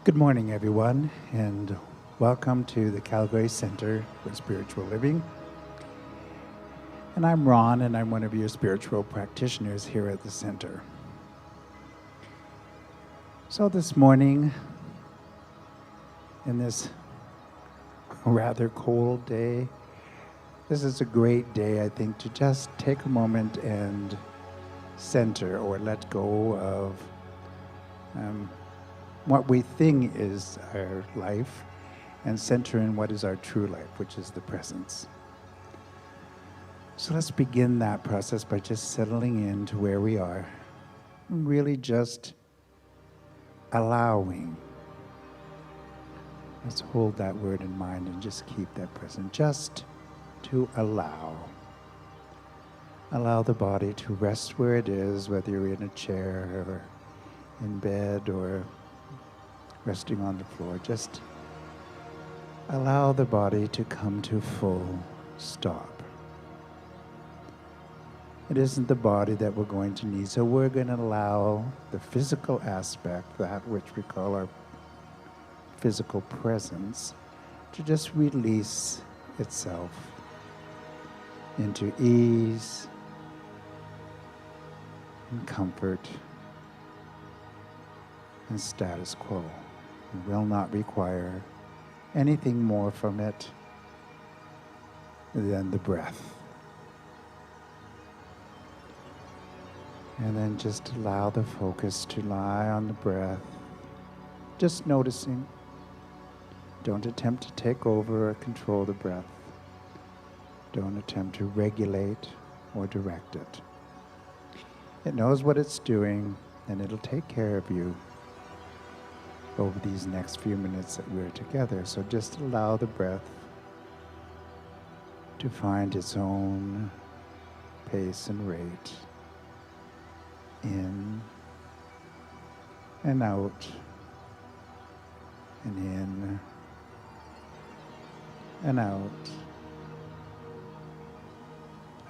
Good morning, everyone, and welcome to the Calgary Center for Spiritual Living. And I'm Ron, and I'm one of your spiritual practitioners here at the center. So this morning, in this rather cold day, this is a great day, I think, to just take a moment and center or let go of what we think is our life and center in what is our true life, which is the presence. So let's begin that process by just settling into where we are, and really just allowing. Let's hold that word in mind and just keep that present, just to allow. Allow the body to rest where it is, whether you're in a chair or in bed or resting on the floor. Just allow the body to come to full stop. It isn't the body that we're going to need, so we're going to allow the physical aspect, that which we call our physical presence, to just release itself into ease and comfort and status quo. We will not require anything more from it than the breath. And then just allow the focus to lie on the breath, just noticing. Don't attempt to take over or control the breath. Don't attempt to regulate or direct it. It knows what it's doing, and it'll take care of you over these next few minutes that we're together. So just allow the breath to find its own pace and rate, in and out, and in and out,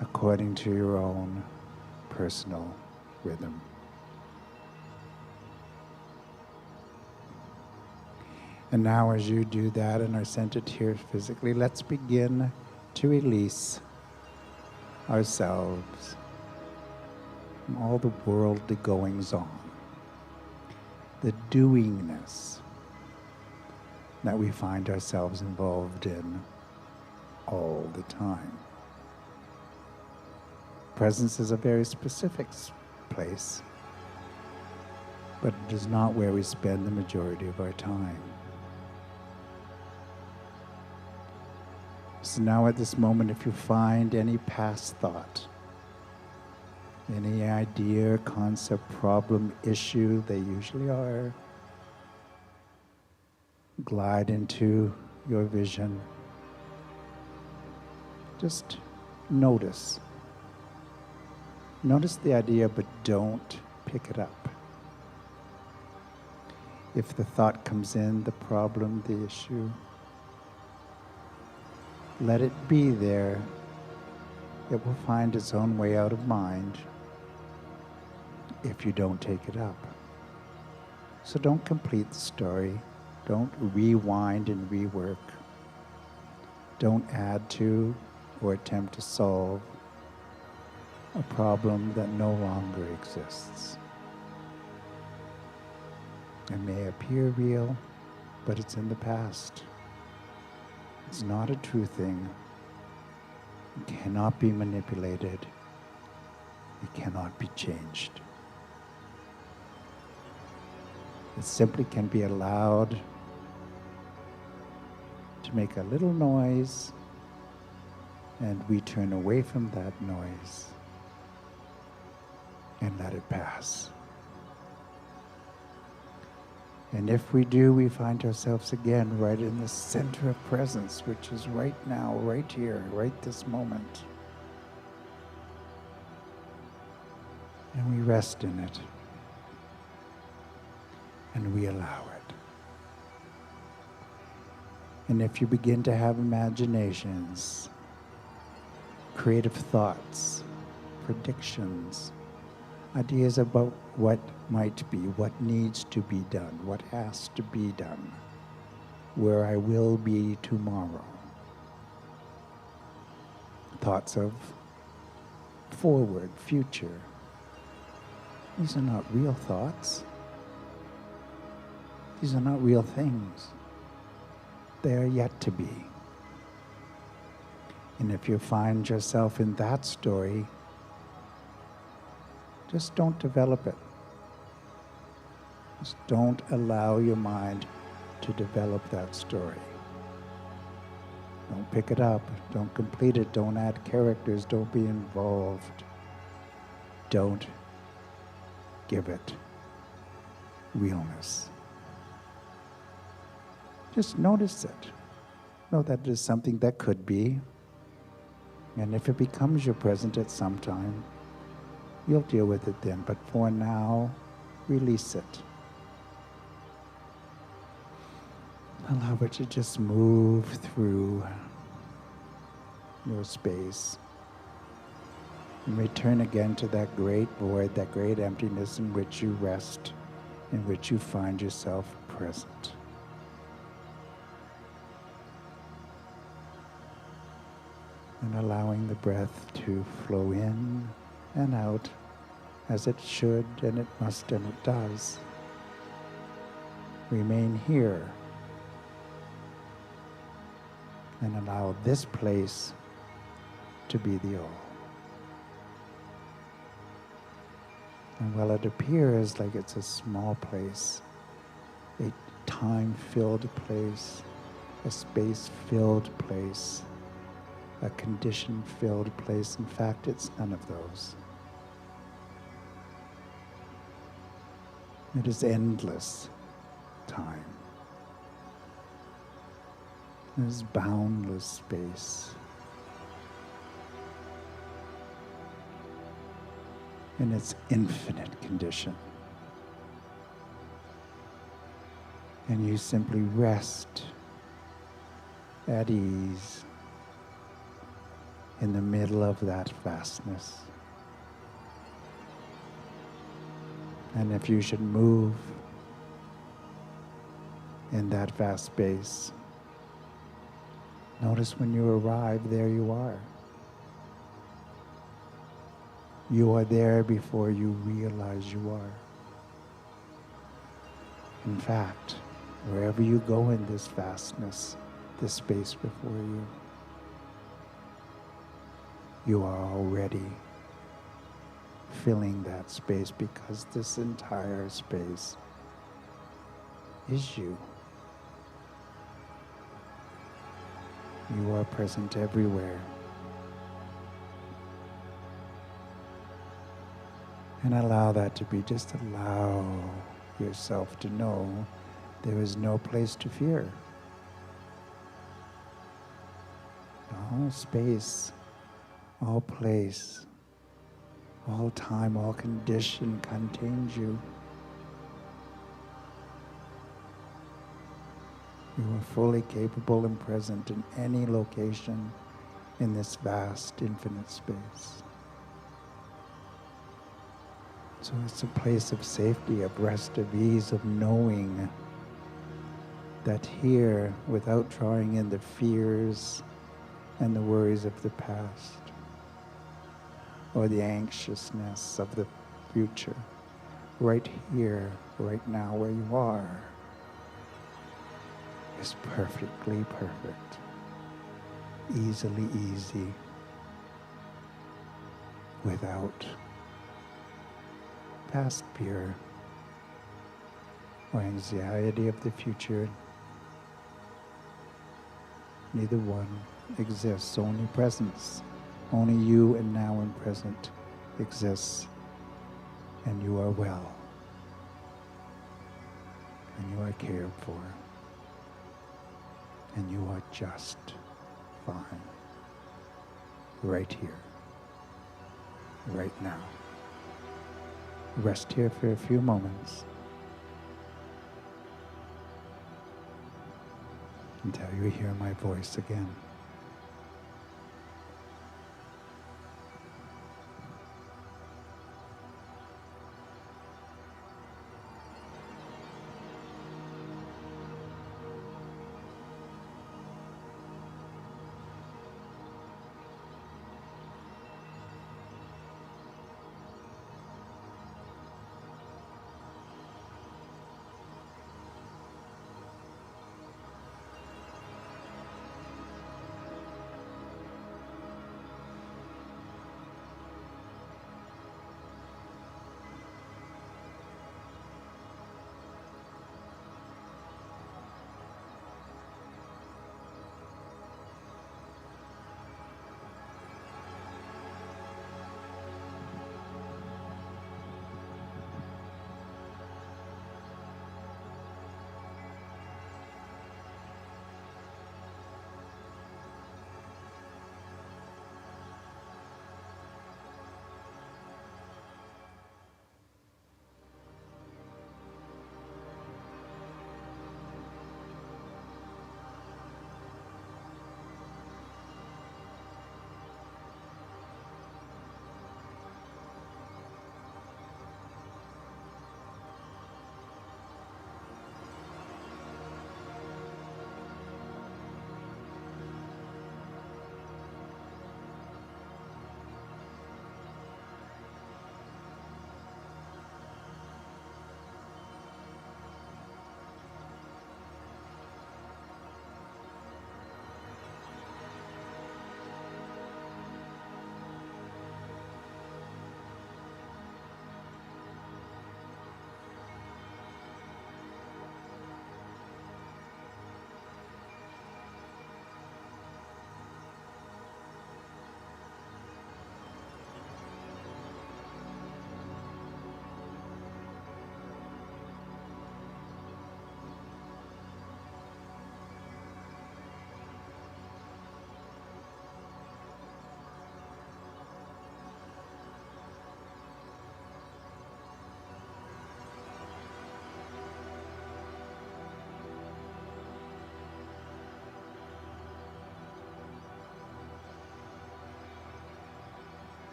according to your own personal rhythm. And now as you do that and are centered here physically, let's begin to release ourselves from all the worldly goings on, the doingness that we find ourselves involved in all the time. Presence is a very specific place, but it is not where we spend the majority of our time. So now at this moment, if you find any past thought, any idea, concept, problem, issue, they usually are, glide into your vision. Just notice. Notice the idea, but don't pick it up. If the thought comes in, the problem, the issue, let it be there. It will find its own way out of mind if you don't take it up. So don't complete the story. Don't rewind and rework. Don't add to or attempt to solve a problem that no longer exists. It may appear real, but it's in the past. It's not a true thing. It cannot be manipulated. It cannot be changed. It simply can be allowed to make a little noise, and we turn away from that noise and let it pass. And if we do, we find ourselves again right in the center of presence, which is right now, right here, right this moment. And we rest in it. And we allow it. And if you begin to have imaginations, creative thoughts, predictions, Ideas about what might be, what needs to be done, what has to be done, where I will be tomorrow. Thoughts of forward, future. These are not real thoughts. These are not real things. They are yet to be. And if you find yourself in that story, just don't develop it. Just don't allow your mind to develop that story. Don't pick it up. Don't complete it. Don't add characters. Don't be involved. Don't give it realness. Just notice it. Know that it is something that could be. And if it becomes your present at some time, you'll deal with it then. But for now, release it. Allow it to just move through your space. And return again to that great void, that great emptiness in which you rest, in which you find yourself present. And allowing the breath to flow in and out as it should and it must and it does. Remain here and allow this place to be the all. And while it appears like it's a small place, a time-filled place, a space-filled place, a condition-filled place, in fact, it's none of those. It is endless time. It is boundless space. In its infinite condition. And you simply rest at ease in the middle of that vastness. And if you should move in that vast space, notice when you arrive, there you are. You are there before you realize you are. In fact, wherever you go in this vastness, this space before you, you are already filling that space, because this entire space is you. You are present everywhere. And allow that to be. Just allow yourself to know there is no place to fear. All space, all place, all time, all condition contains you. You are fully capable and present in any location in this vast, infinite space. So it's a place of safety, of rest, of ease, of knowing that here, without drawing in the fears and the worries of the past, or the anxiousness of the future, right here, right now, where you are, is perfectly perfect, easily easy, without past fear or anxiety of the future. Neither one exists, only presence. Only you and now and present exists, and you are well, and you are cared for, and you are just fine, right here, right now. Rest here for a few moments until you hear my voice again.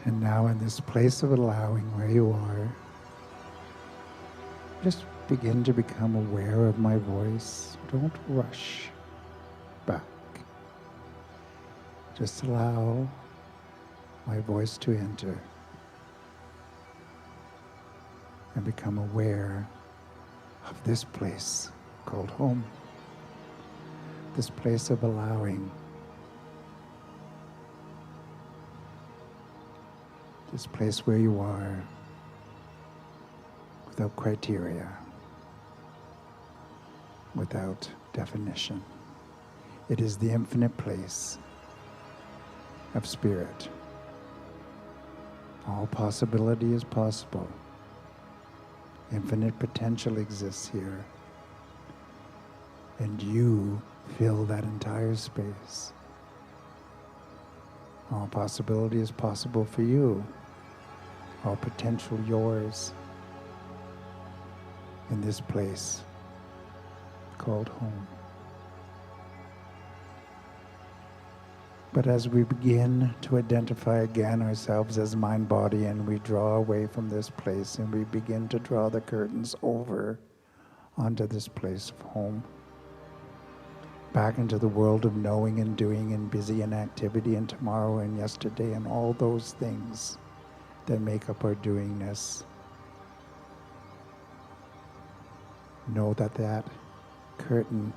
And now in this place of allowing where you are, just begin to become aware of my voice. Don't rush back. Just allow my voice to enter and become aware of this place called home. This place of allowing. This place where you are without criteria, without definition. It is the infinite place of spirit. All possibility is possible. Infinite potential exists here. And you fill that entire space. All possibility is possible for you. All potential yours in this place called home. But as we begin to identify again ourselves as mind, body, and we draw away from this place and we begin to draw the curtains over onto this place of home, back into the world of knowing and doing and busy and activity and tomorrow and yesterday and all those things that make up our doingness. Know that that curtain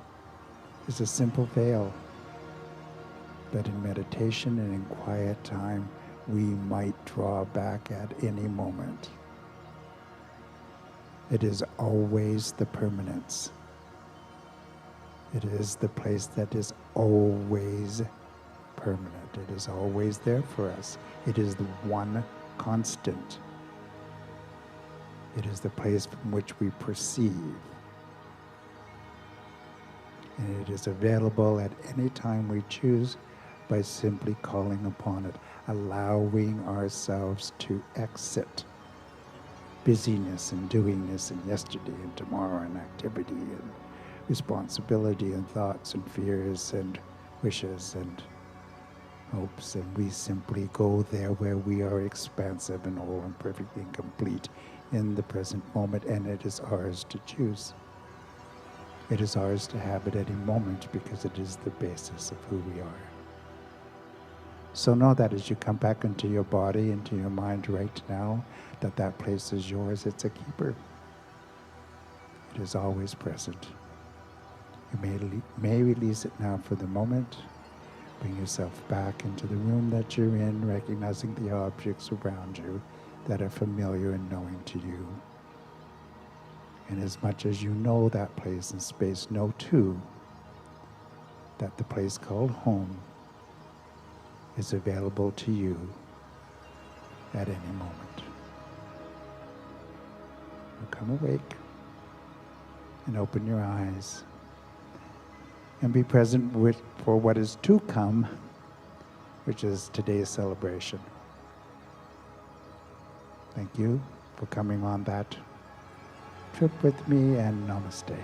is a simple veil that in meditation and in quiet time we might draw back at any moment. It is always the permanence. It is the place that is always permanent. It is always there for us. It is the one constant. It is the place from which we perceive. And it is available at any time we choose by simply calling upon it, allowing ourselves to exit busyness and doingness and yesterday and tomorrow and activity and responsibility and thoughts and fears and wishes and hopes, and we simply go there where we are expansive and whole and perfectly and complete in the present moment, and it is ours to choose. It is ours to have at any moment because it is the basis of who we are. So know that as you come back into your body, into your mind right now, that that place is yours. It's a keeper. It is always present. You may release it now for the moment. Bring yourself back into the room that you're in, recognizing the objects around you that are familiar and knowing to you. And as much as you know that place and space, know too that the place called home is available to you at any moment. So come awake and open your eyes and be present for what is to come, which is today's celebration. Thank you for coming on that trip with me, and namaste.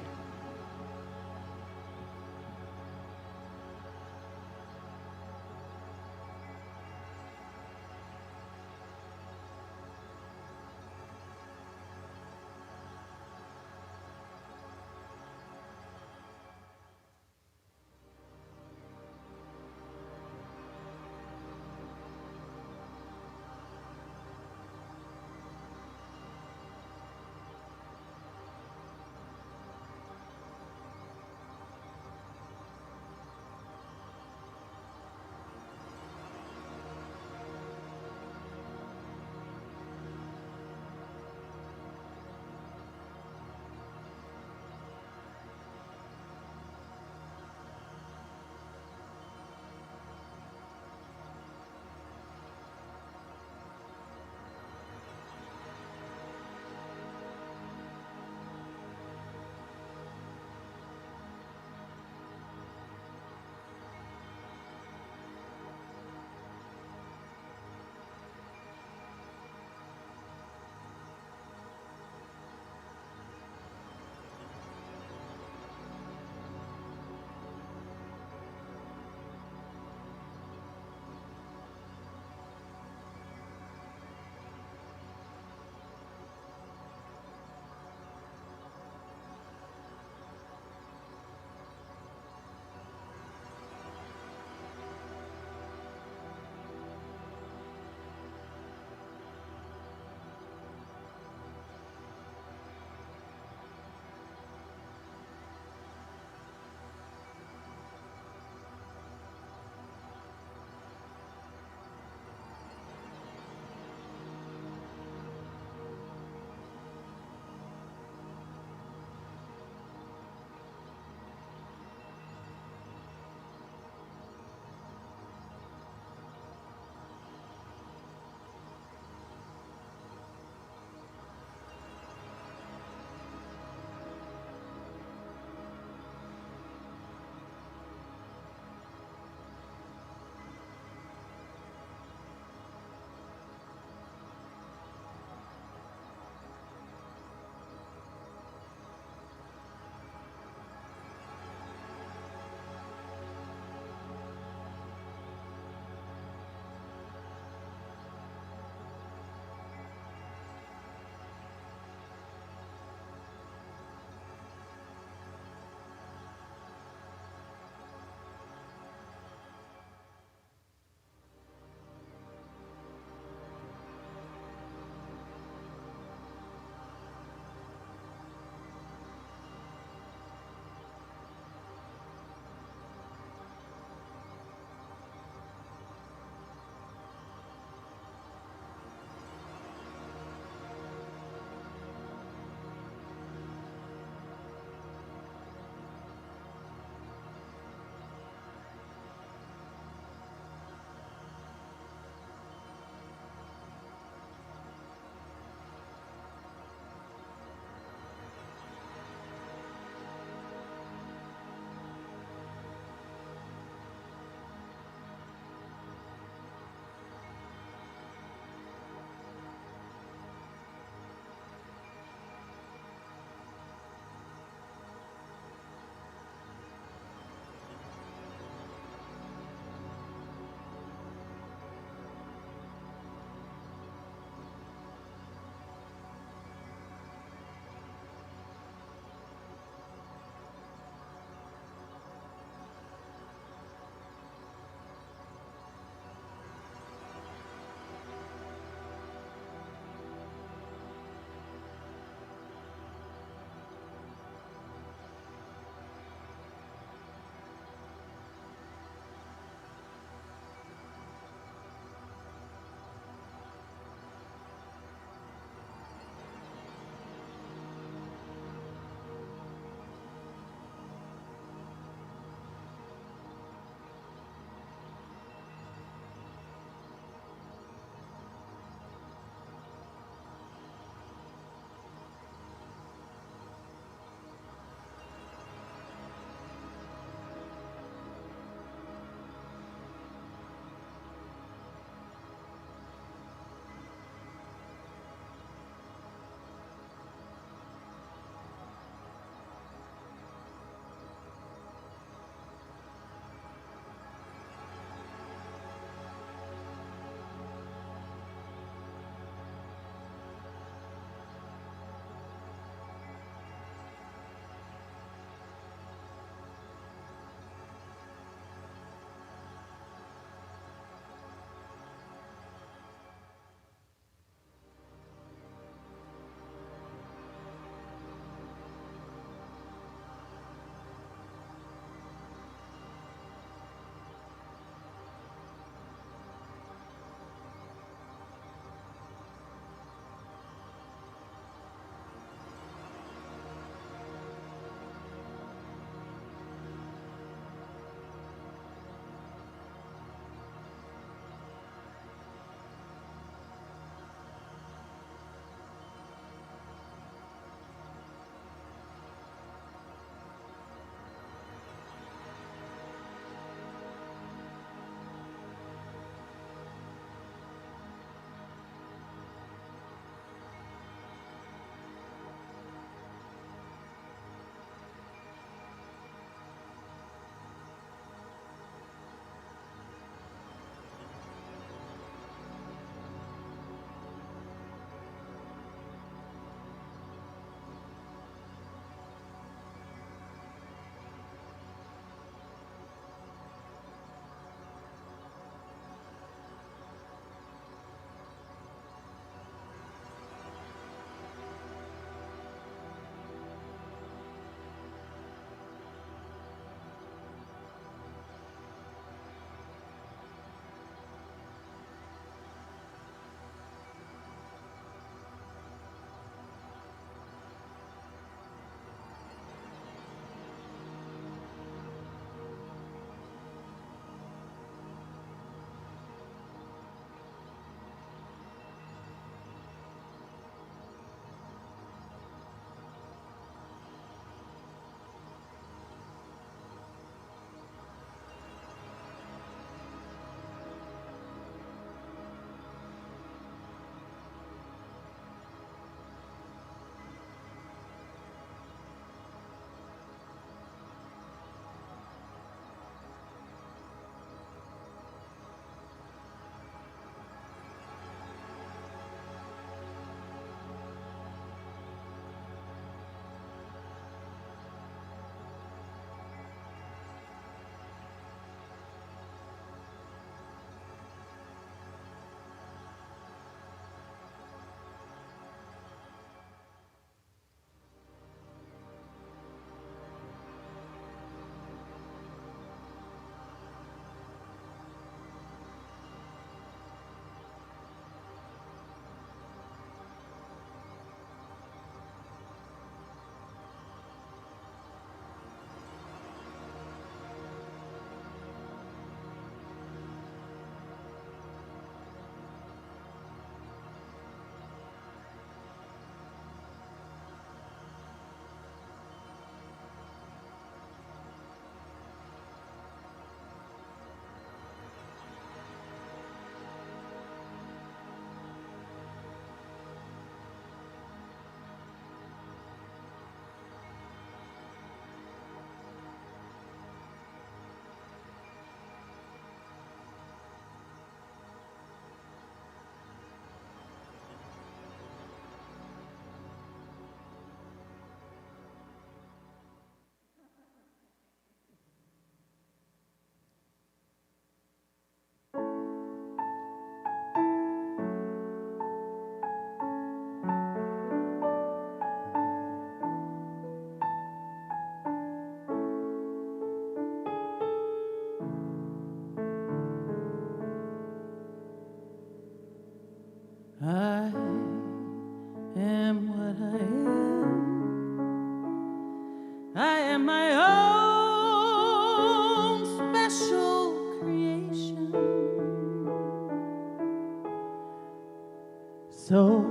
So,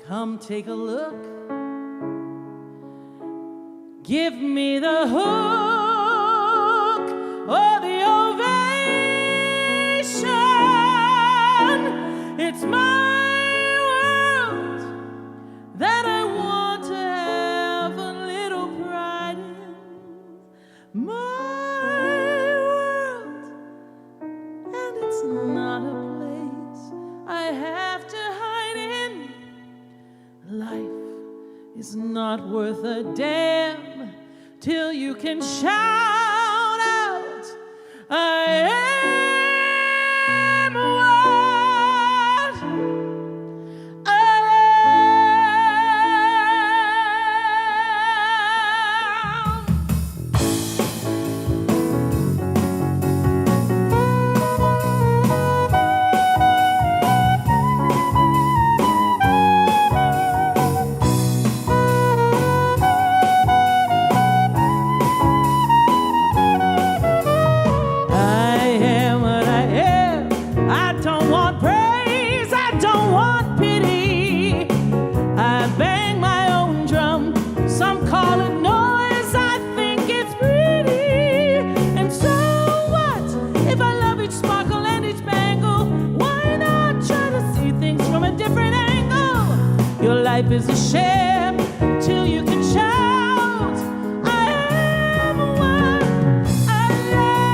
come take a look. Give me the hook or the ovation. It's my world that I want to have a little pride in. My world, and it's not a place I have to hide in. Life is not worth a damn till you can shout out, I am what I life is a sham till you can shout, I am what I am.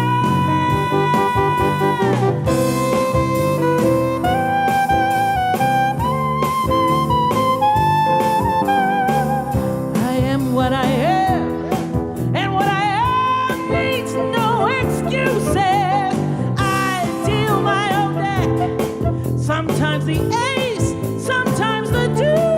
I am what I am, and what I am needs no excuses. I deal my own deck, sometimes the ace, sometimes the deuce.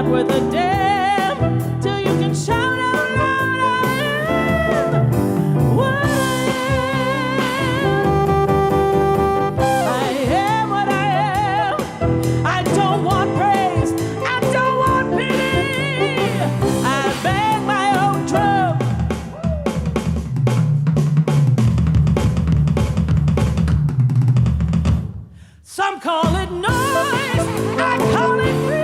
Worth a damn till you can shout out loud, I am what I am. I am what I am. I don't want praise, I don't want pity. I bang my own drum. Some call it noise, I call it pretty.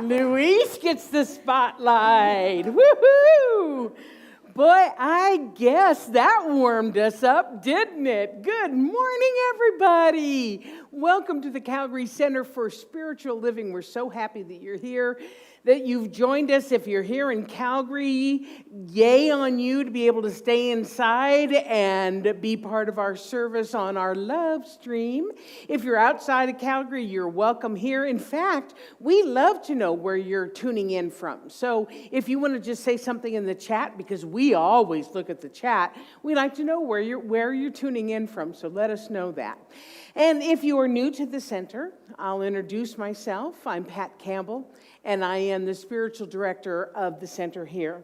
Luis gets the spotlight. Woohoo! Boy, I guess that warmed us up, didn't it? Good morning, everybody. Welcome to the Calgary Center for Spiritual Living. We're so happy that you're here, that you've joined us. If you're here in Calgary, yay on you to be able to stay inside and be part of our service on our love stream. If you're outside of Calgary, you're welcome here. In fact, we love to know where you're tuning in from. So if you want to just say something in the chat, because we always look at the chat, we like to know where you're tuning in from. So let us know that. And if you are new to the center, I'll introduce myself. I'm Pat Campbell, and I am the spiritual director of the center here.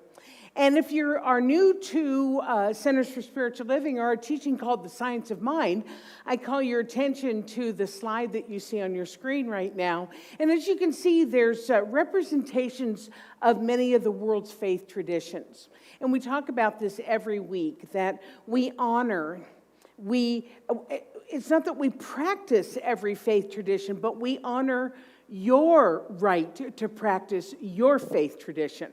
And if you are new to Centers for Spiritual Living or our teaching called The Science of Mind, I call your attention to the slide that you see on your screen right now. And as you can see, there's representations of many of the world's faith traditions. And we talk about this every week, that we honor, it's not that we practice every faith tradition, but we honor your right to practice your faith tradition.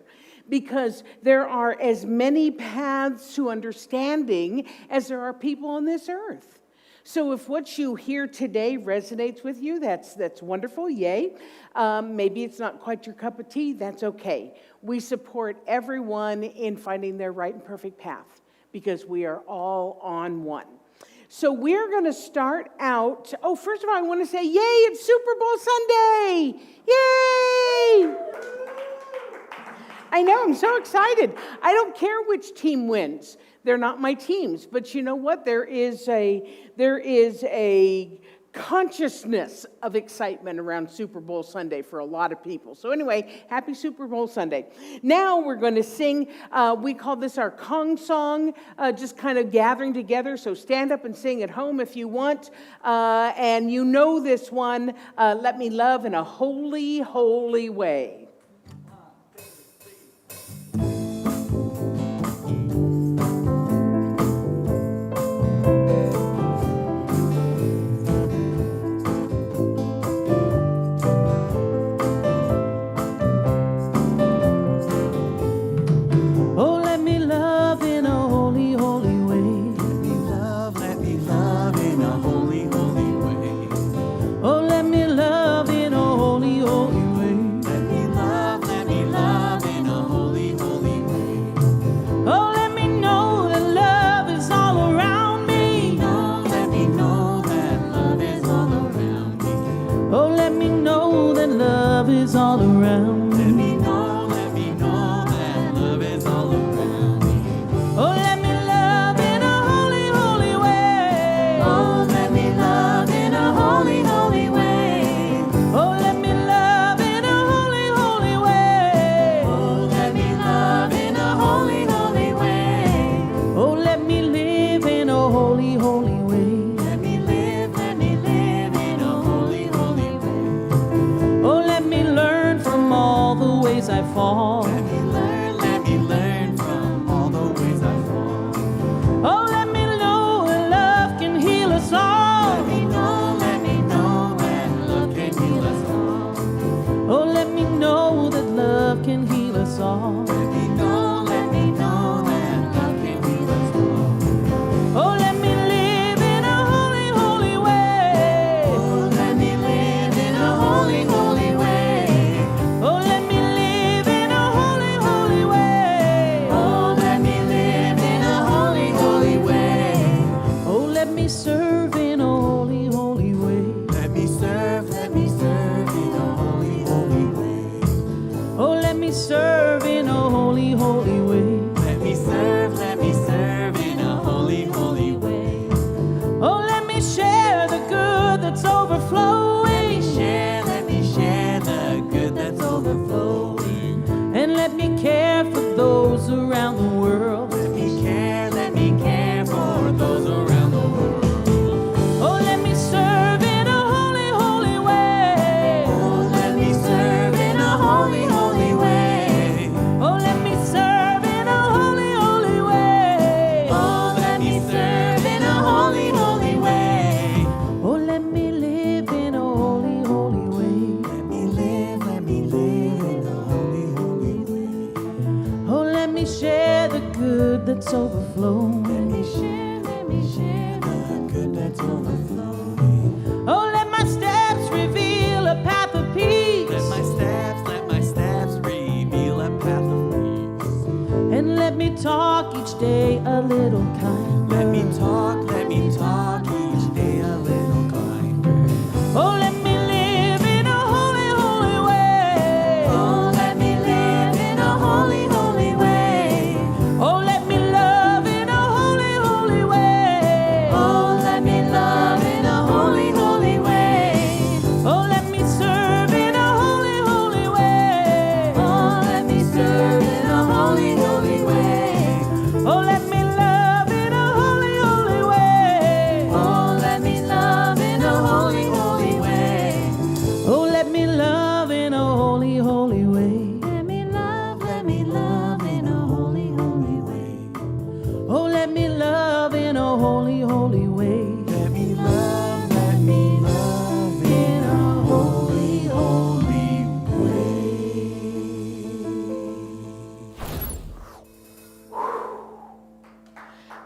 Because there are as many paths to understanding as there are people on this earth. So if what you hear today resonates with you, that's wonderful, yay. Maybe it's not quite your cup of tea, that's okay. We support everyone in finding their right and perfect path because we are all on one. So we're going to start out, first of all, I want to say, yay, it's Super Bowl Sunday! Yay! I know, I'm so excited. I don't care which team wins. They're not my teams. But you know what? There is a consciousness of excitement around Super Bowl Sunday for a lot of people. So anyway, happy Super Bowl Sunday. Now we're going to sing, we call this our Kong song, just kind of gathering together. So stand up and sing at home if you want. And you know this one, Let Me Love in a Holy, Holy Way.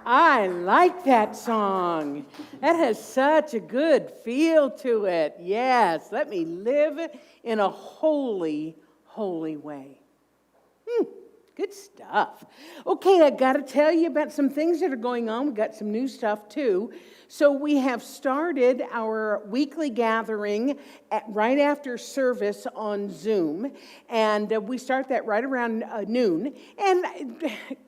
I like that song. That has such a good feel to it. Yes, let me live in a holy, holy way. Good stuff. Okay, I got to tell you about some things that are going on. We've got some new stuff too. So we have started our weekly gathering right after service on Zoom, and we start that right around noon. And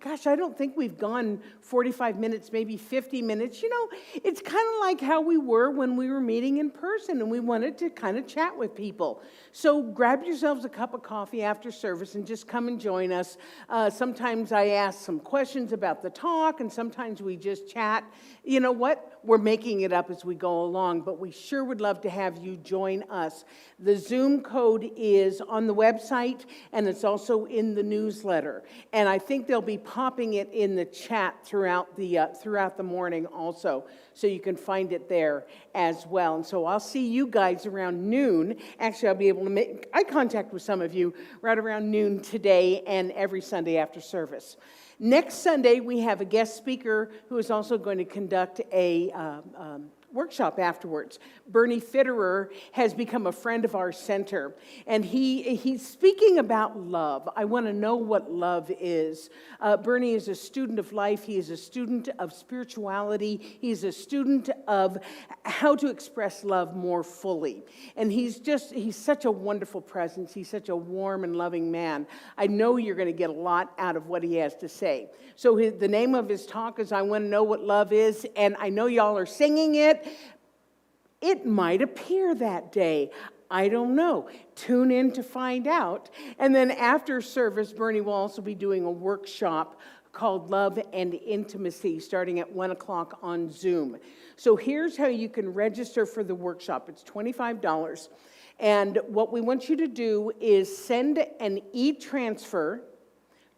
gosh, I don't think we've gone 45 minutes, maybe 50 minutes. You know, it's kind of like how we were when we were meeting in person, and we wanted to kind of chat with people. So grab yourselves a cup of coffee after service and just come and join us. Sometimes I ask some questions about the talk, and sometimes we just chat. You know what? We're making it up as we go along, but we sure would love to have you join us. The Zoom code is on the website, and it's also in the newsletter. And I think they'll be popping it in the chat throughout the morning also, so you can find it there as well. And so I'll see you guys around noon. Actually, I'll be able to make eye contact with some of you right around noon today and every Sunday after service. Next Sunday, we have a guest speaker who is also going to conduct a workshop afterwards. Bernie Fitterer has become a friend of our center, and he's speaking about love. I want to know what love is. Bernie is a student of life. He is a student of spirituality. He's a student of how to express love more fully. And he's such a wonderful presence. He's such a warm and loving man. I know you're going to get a lot out of what he has to say. So the name of his talk is I Want to Know What Love Is, and I know y'all are singing it. It might appear that day. I don't know. Tune in to find out. And then after service, Bernie will also be doing a workshop called Love and Intimacy, starting at 1 o'clock on Zoom. So here's how you can register for the workshop. It's $25. And what we want you to do is send an e-transfer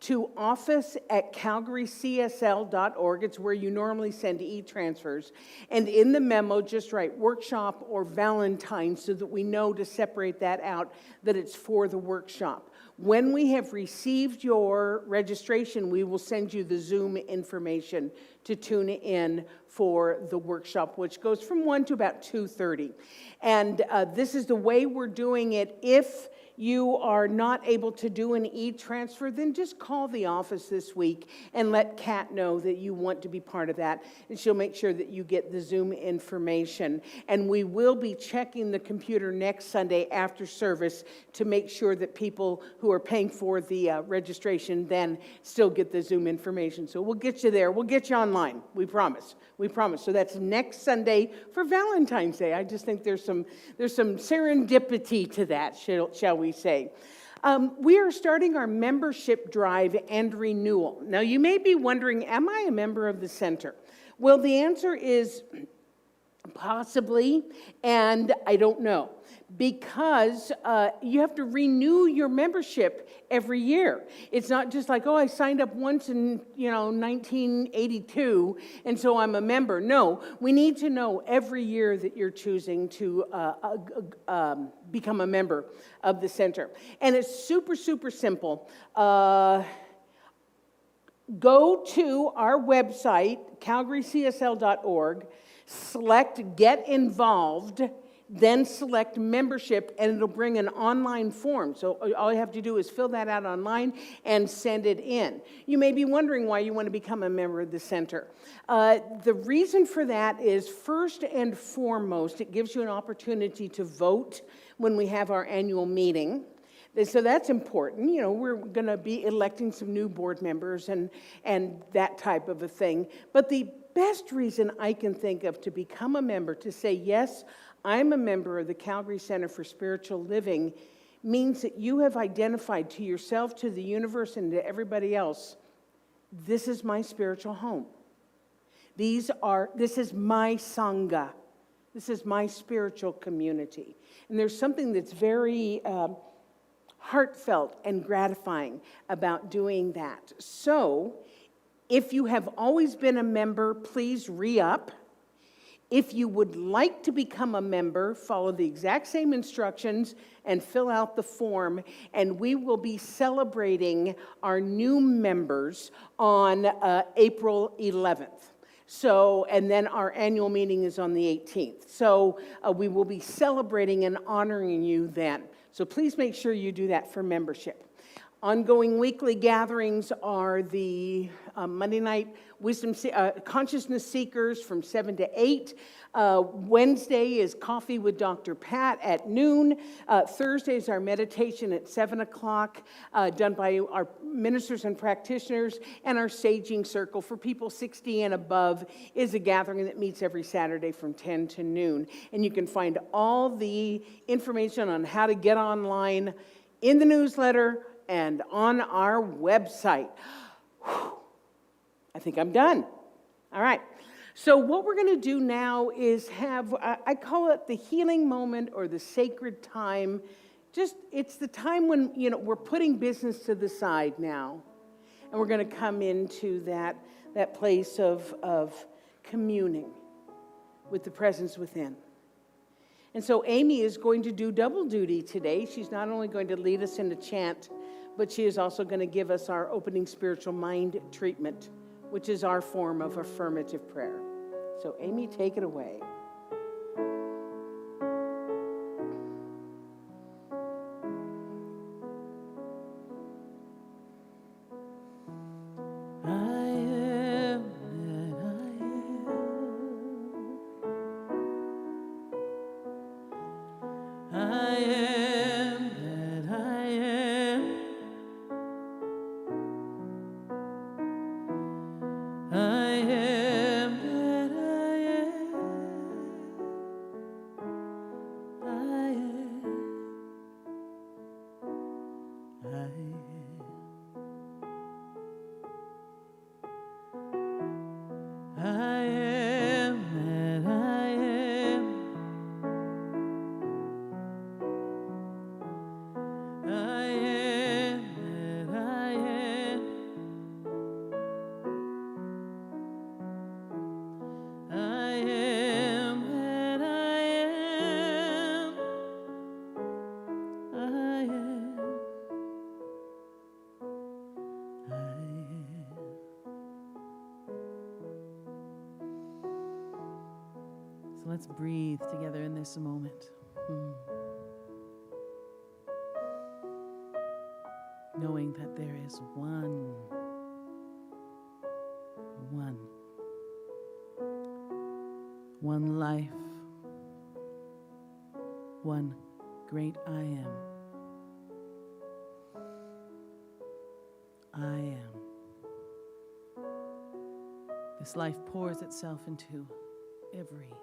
to office@calgarycsl.org. It's where you normally send e-transfers. And in the memo, just write workshop or Valentine's so that we know to separate that out, that it's for the workshop. When we have received your registration, we will send you the Zoom information to tune in for the workshop, which goes from 1 to about 2:30. And this is the way we're doing it. If you are not able to do an e-transfer, then just call the office this week and let Kat know that you want to be part of that, and she'll make sure that you get the Zoom information. And we will be checking the computer next Sunday after service to make sure that people who are paying for the registration then still get the Zoom information. So we'll get you there. We'll get you online. We promise. We promise. So that's next Sunday for Valentine's Day. I just think there's some serendipity to that, shall we say. We are starting our membership drive and renewal. Now, you may be wondering, am I a member of the center? Well, the answer is possibly, and I don't know, because you have to renew your membership every year. It's not just like, oh, I signed up once in 1982, and so I'm a member. No, we need to know every year that you're choosing to become a member of the center. And it's super, super simple. Go to our website, calgarycsl.org, select Get Involved, then select Membership, and it'll bring an online form. So all you have to do is fill that out online and send it in. You may be wondering why you want to become a member of the center. The reason for that is, first and foremost, it gives you an opportunity to vote when we have our annual meeting. So that's important. You know, we're going to be electing some new board members and that type of a thing. But the best reason I can think of to become a member, to say, yes, I'm a member of the Calgary Center for Spiritual Living, means that you have identified to yourself, to the universe, and to everybody else, this is my spiritual home. This is my Sangha. This is my spiritual community. And there's something that's very heartfelt and gratifying about doing that. So, if you have always been a member, please re-up. If you would like to become a member, follow the exact same instructions and fill out the form, and we will be celebrating our new members on April 11th. So, and then our annual meeting is on the 18th. So we will be celebrating and honoring you then. So please make sure you do that for membership. Ongoing weekly gatherings are the Monday night consciousness seekers from 7 to 8. Wednesday is coffee with Dr. Pat at noon. Thursday is our meditation at 7 o'clock, done by our ministers and practitioners. And our saging circle for people 60 and above is a gathering that meets every Saturday from 10 to noon. And you can find all the information on how to get online in the newsletter and on our website. Whew. I think I'm done. All right. So what we're going to do now is have, I call it the healing moment or the sacred time. It's the time when, we're putting business to the side now. And we're going to come into that place of communing with the presence within. And so Amy is going to do double duty today. She's not only going to lead us in a chant, but she is also going to give us our opening spiritual mind treatment, which is our form of affirmative prayer. So Amy, take it away. Let's breathe together in this moment. Knowing that there is one life, one great I am. I am. This life pours itself into everything.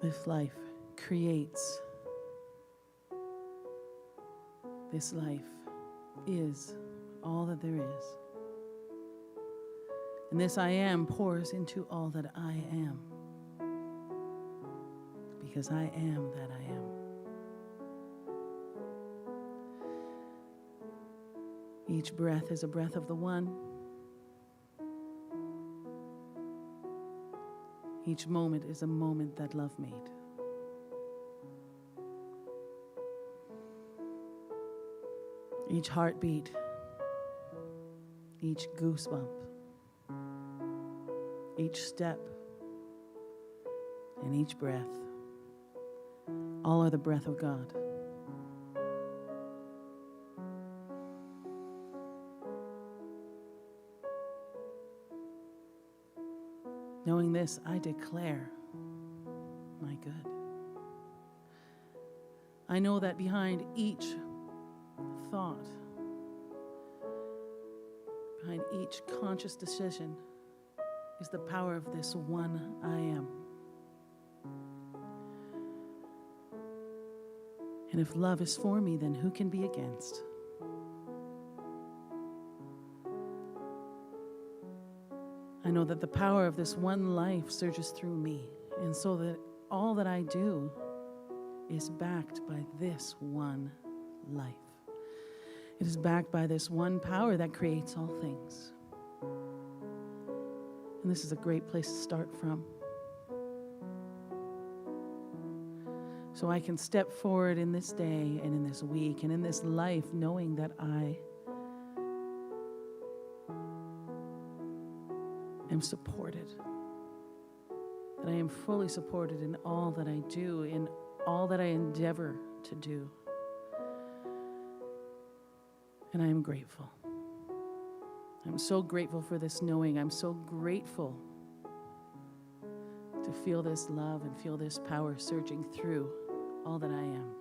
This life creates. This life is all that there is. And this I am pours into all that I am. Because I am that I am. Each breath is a breath of the one. Each moment is a moment that love made. Each heartbeat, each goosebump, each step, and each breath, all are the breath of God. Knowing this, I declare my good. I know that behind each thought, behind each conscious decision, is the power of this one I am. And if love is for me, then who can be against? I know that the power of this one life surges through me, and so that all that I do is backed by this one life. It is backed by this one power that creates all things. And this is a great place to start from. So I can step forward in this day and in this week and in this life knowing that I am supported, that I am fully supported in all that I do, in all that I endeavor to do. And I am grateful. I'm so grateful for this knowing. I'm so grateful to feel this love and feel this power surging through all that I am.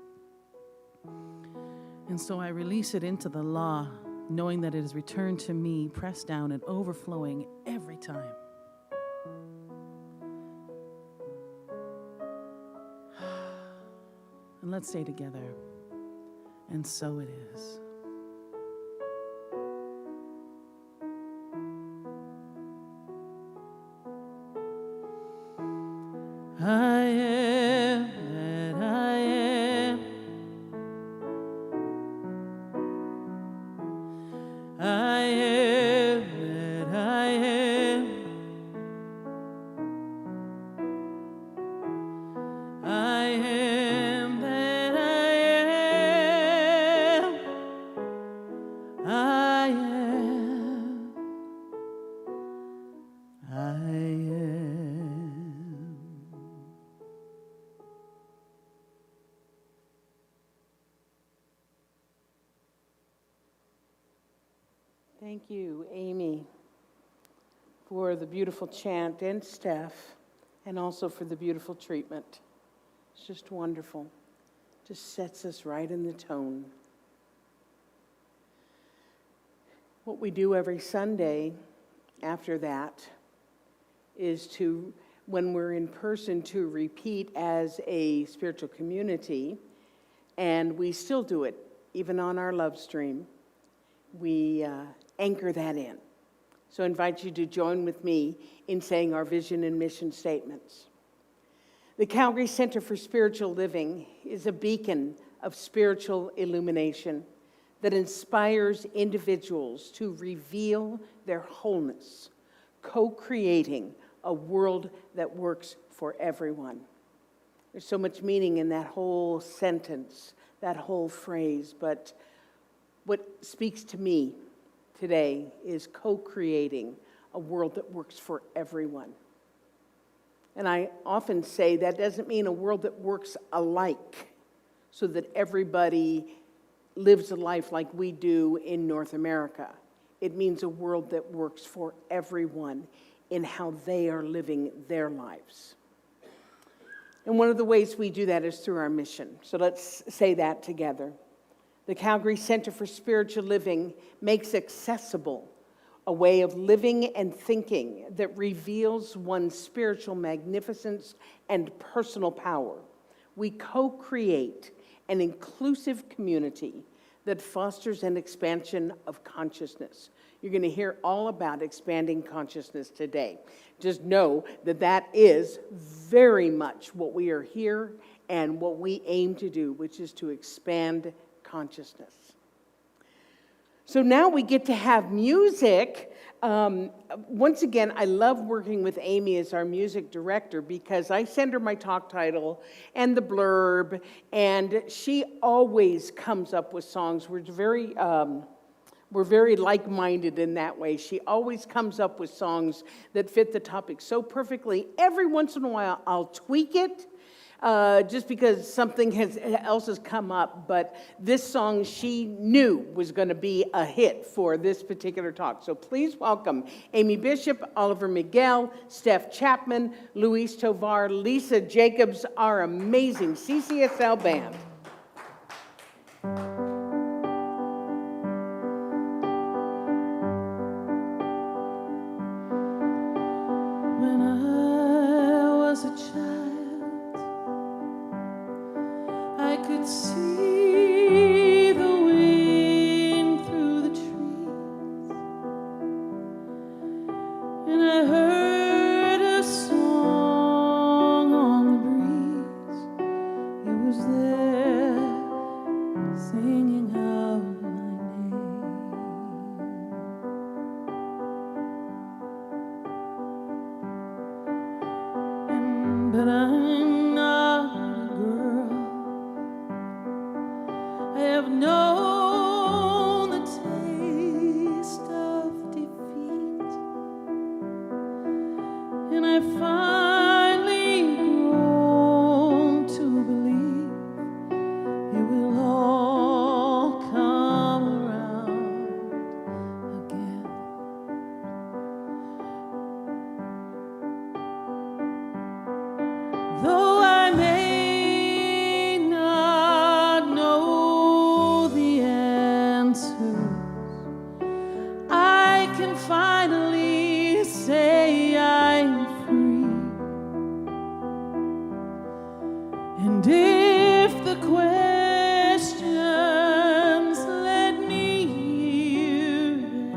And so I release it into the law, knowing that it is returned to me, pressed down and overflowing every time. And let's say together, and so it is. I am that I am. I am that I am. I am that I am. I am. I am. Thank you, Amy, for the beautiful chant, and Steph, and also for the beautiful treatment. It's just wonderful. Just sets us right in the tone. What we do every Sunday after that is to, when we're in person, to repeat as a spiritual community, and we still do it, even on our love stream. We anchor that in. So I invite you to join with me in saying our vision and mission statements. The Calgary Center for Spiritual Living is a beacon of spiritual illumination that inspires individuals to reveal their wholeness, co-creating a world that works for everyone. There's so much meaning in that whole sentence, that whole phrase, but what speaks to me today is co-creating a world that works for everyone. And I often say that doesn't mean a world that works alike, so that everybody lives a life like we do in North America. It means a world that works for everyone in how they are living their lives. And one of the ways we do that is through our mission. So let's say that together. The Calgary Center for Spiritual Living makes accessible a way of living and thinking that reveals one's spiritual magnificence and personal power. We co-create an inclusive community that fosters an expansion of consciousness. You're going to hear all about expanding consciousness today. Just know that that is very much what we are here and what we aim to do, which is to expand consciousness. So now we get to have music. Once again, I love working with Amy as our music director because I send her my talk title and the blurb, and she always comes up with songs. We're very like-minded in that way. She always comes up with songs that fit the topic so perfectly. Every once in a while, I'll tweak it, just because something else has come up, but this song she knew was going to be a hit for this particular talk. So please welcome Amy Bishop, Oliver Miguel, Steph Chapman, Luis Tovar, Lisa Jacobs, our amazing CCSL band. When I was a child, I could see the wind through the trees, and I heard a song on the breeze. It was there singing out my name. But I'm not a girl. I have known the taste of defeat, and I finally grown to believe Though I may not know the answers, I can finally say I'm free. And if the questions let me hear them,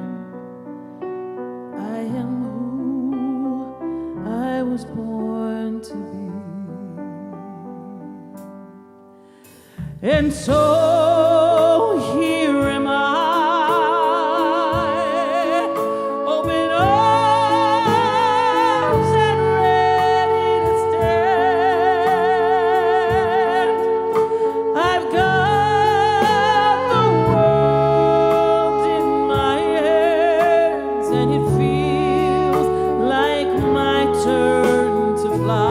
I am who I was born to be. And so here am I, open arms and ready to stand. I've got the world in my hands, and it feels like my turn to fly.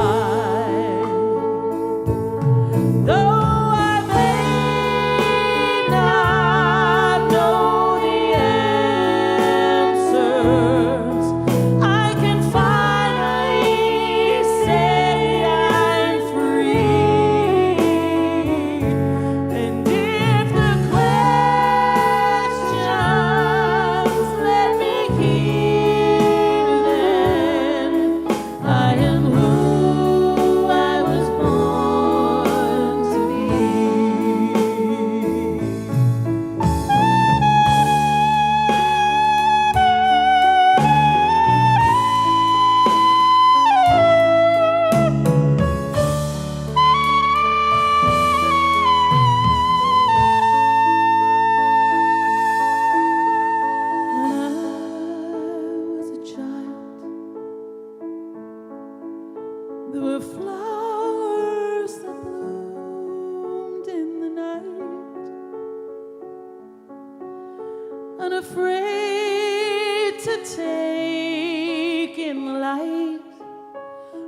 Though I may not know the answers, I can finally say I'm free. And if the questions let me hear them, I am who I was born to be. When I was a child, there were flowers that bloomed in the night, unafraid to take in light,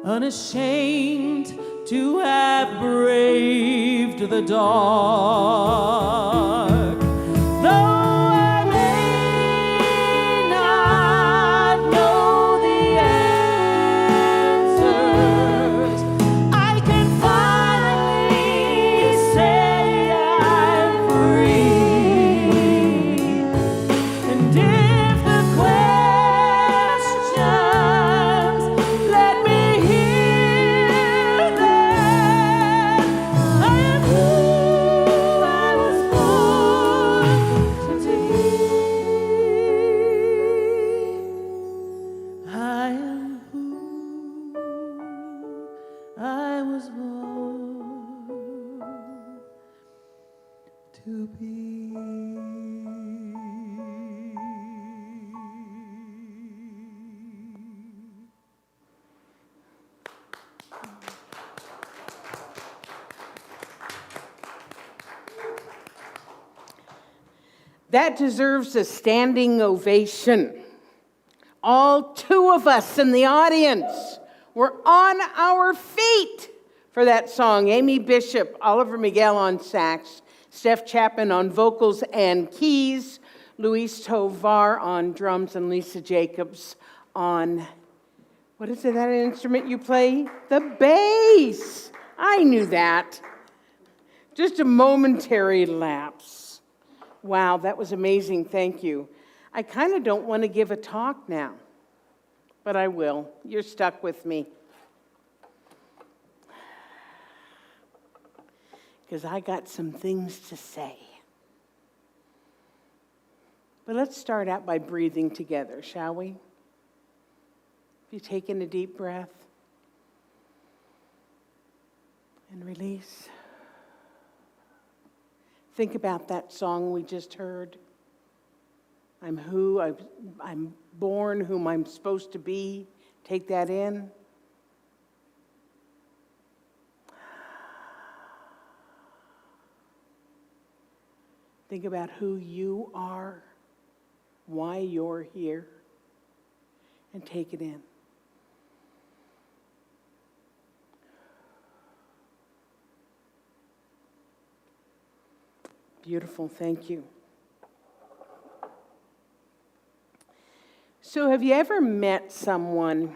unashamed to have braved the dark. Though I may not know the answers, I can finally say I'm free. And if the questions let me hear them, I am who I was born to be. I am who I was born to be. That deserves a standing ovation. All two of us in the audience were on our feet for that song. Amy Bishop, Oliver Miguel on sax, Steph Chapman on vocals and keys, Luis Tovar on drums, and Lisa Jacobs on, what is it, that instrument you play? The bass. I knew that. Just a momentary lapse. Wow, that was amazing. Thank you. I kind of don't want to give a talk now, but I will. You're stuck with me. Because I got some things to say. But let's start out by breathing together, shall we? If you take in a deep breath and release. Think about that song we just heard. I'm who I'm born, whom I'm supposed to be. Take that in. Think about who you are, why you're here, and take it in. Beautiful, thank you. So have you ever met someone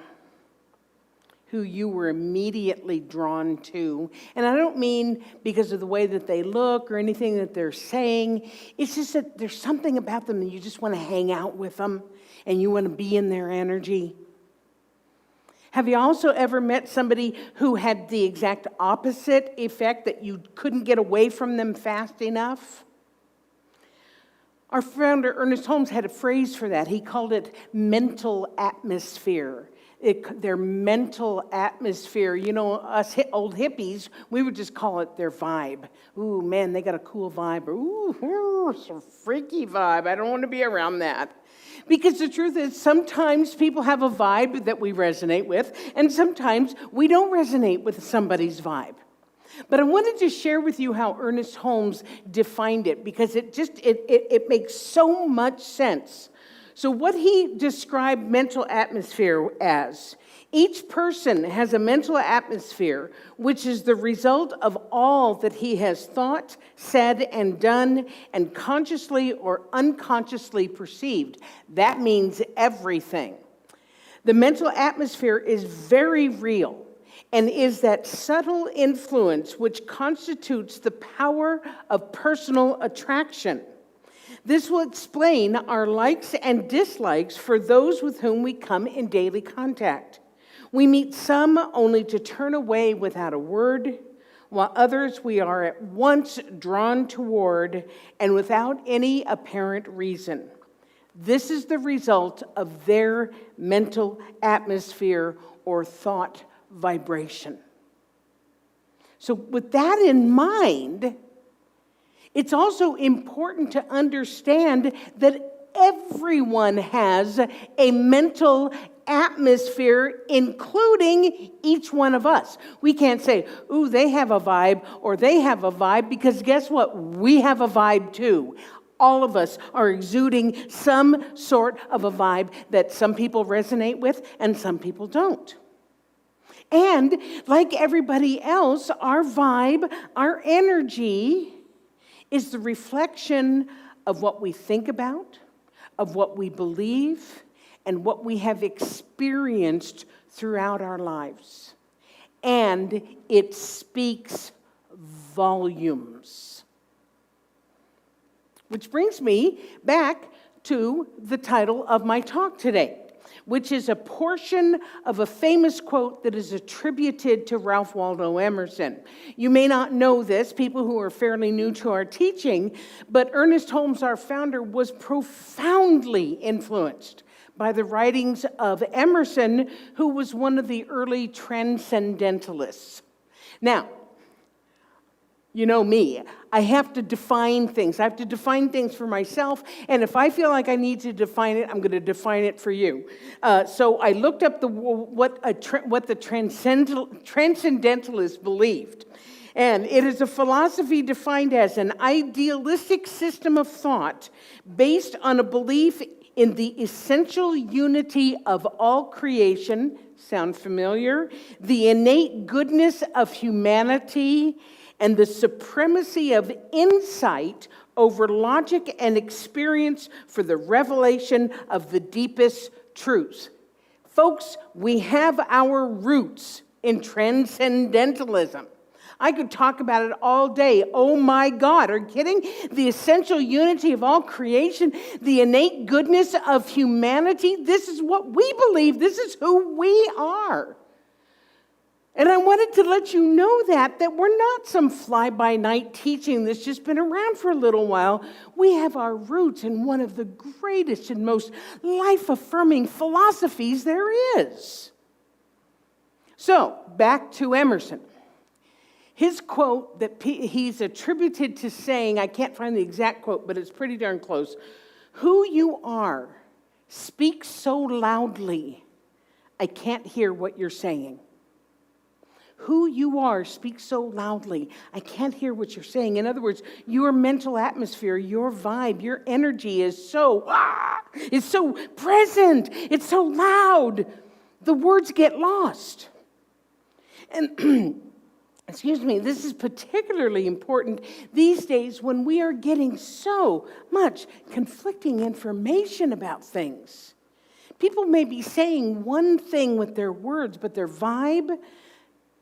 who you were immediately drawn to. And I don't mean because of the way that they look or anything that they're saying. It's just that there's something about them that you just want to hang out with them and you want to be in their energy. Have you also ever met somebody who had the exact opposite effect, that you couldn't get away from them fast enough? Our founder, Ernest Holmes, had a phrase for that. He called it mental atmosphere. Their mental atmosphere. You know, us old hippies, we would just call it their vibe. Ooh, man, they got a cool vibe. Or, ooh, it's a freaky vibe. I don't want to be around that. Because the truth is, sometimes people have a vibe that we resonate with, and sometimes we don't resonate with somebody's vibe. But I wanted to share with you how Ernest Holmes defined it, because it makes so much sense. So what he described mental atmosphere as: each person has a mental atmosphere which is the result of all that he has thought, said, and done, and consciously or unconsciously perceived. That means everything. The mental atmosphere is very real and is that subtle influence which constitutes the power of personal attraction. This will explain our likes and dislikes for those with whom we come in daily contact. We meet some only to turn away without a word, while others we are at once drawn toward and without any apparent reason. This is the result of their mental atmosphere or thought vibration. So with that in mind, it's also important to understand that everyone has a mental atmosphere, including each one of us. We can't say, ooh, they have a vibe or they have a vibe, because guess what? We have a vibe too. All of us are exuding some sort of a vibe that some people resonate with and some people don't. And like everybody else, our vibe, our energy is the reflection of what we think about, of what we believe, and what we have experienced throughout our lives. And it speaks volumes. Which brings me back to the title of my talk today, which is a portion of a famous quote that is attributed to Ralph Waldo Emerson. You may not know this, people who are fairly new to our teaching, but Ernest Holmes, our founder, was profoundly influenced by the writings of Emerson, who was one of the early transcendentalists. Now, you know me, I have to define things. I have to define things for myself, and if I feel like I need to define it, I'm going to define it for you. So I looked up what the transcendentalists believed. And it is a philosophy defined as an idealistic system of thought based on a belief in the essential unity of all creation. Sound familiar? The innate goodness of humanity and the supremacy of insight over logic and experience for the revelation of the deepest truths. Folks, we have our roots in transcendentalism. I could talk about it all day. Oh my God, are you kidding? The essential unity of all creation, the innate goodness of humanity. This is what we believe. This is who we are. And I wanted to let you know that we're not some fly-by-night teaching that's just been around for a little while. We have our roots in one of the greatest and most life-affirming philosophies there is. So, back to Emerson. His quote that he's attributed to saying, I can't find the exact quote, but it's pretty darn close. Who you are speaks so loudly, I can't hear what you're saying. Who you are speaks so loudly, I can't hear what you're saying. In other words, your mental atmosphere, your vibe, your energy is so present. It's so loud. The words get lost. And excuse me, this is particularly important these days when we are getting so much conflicting information about things. People may be saying one thing with their words, but their vibe,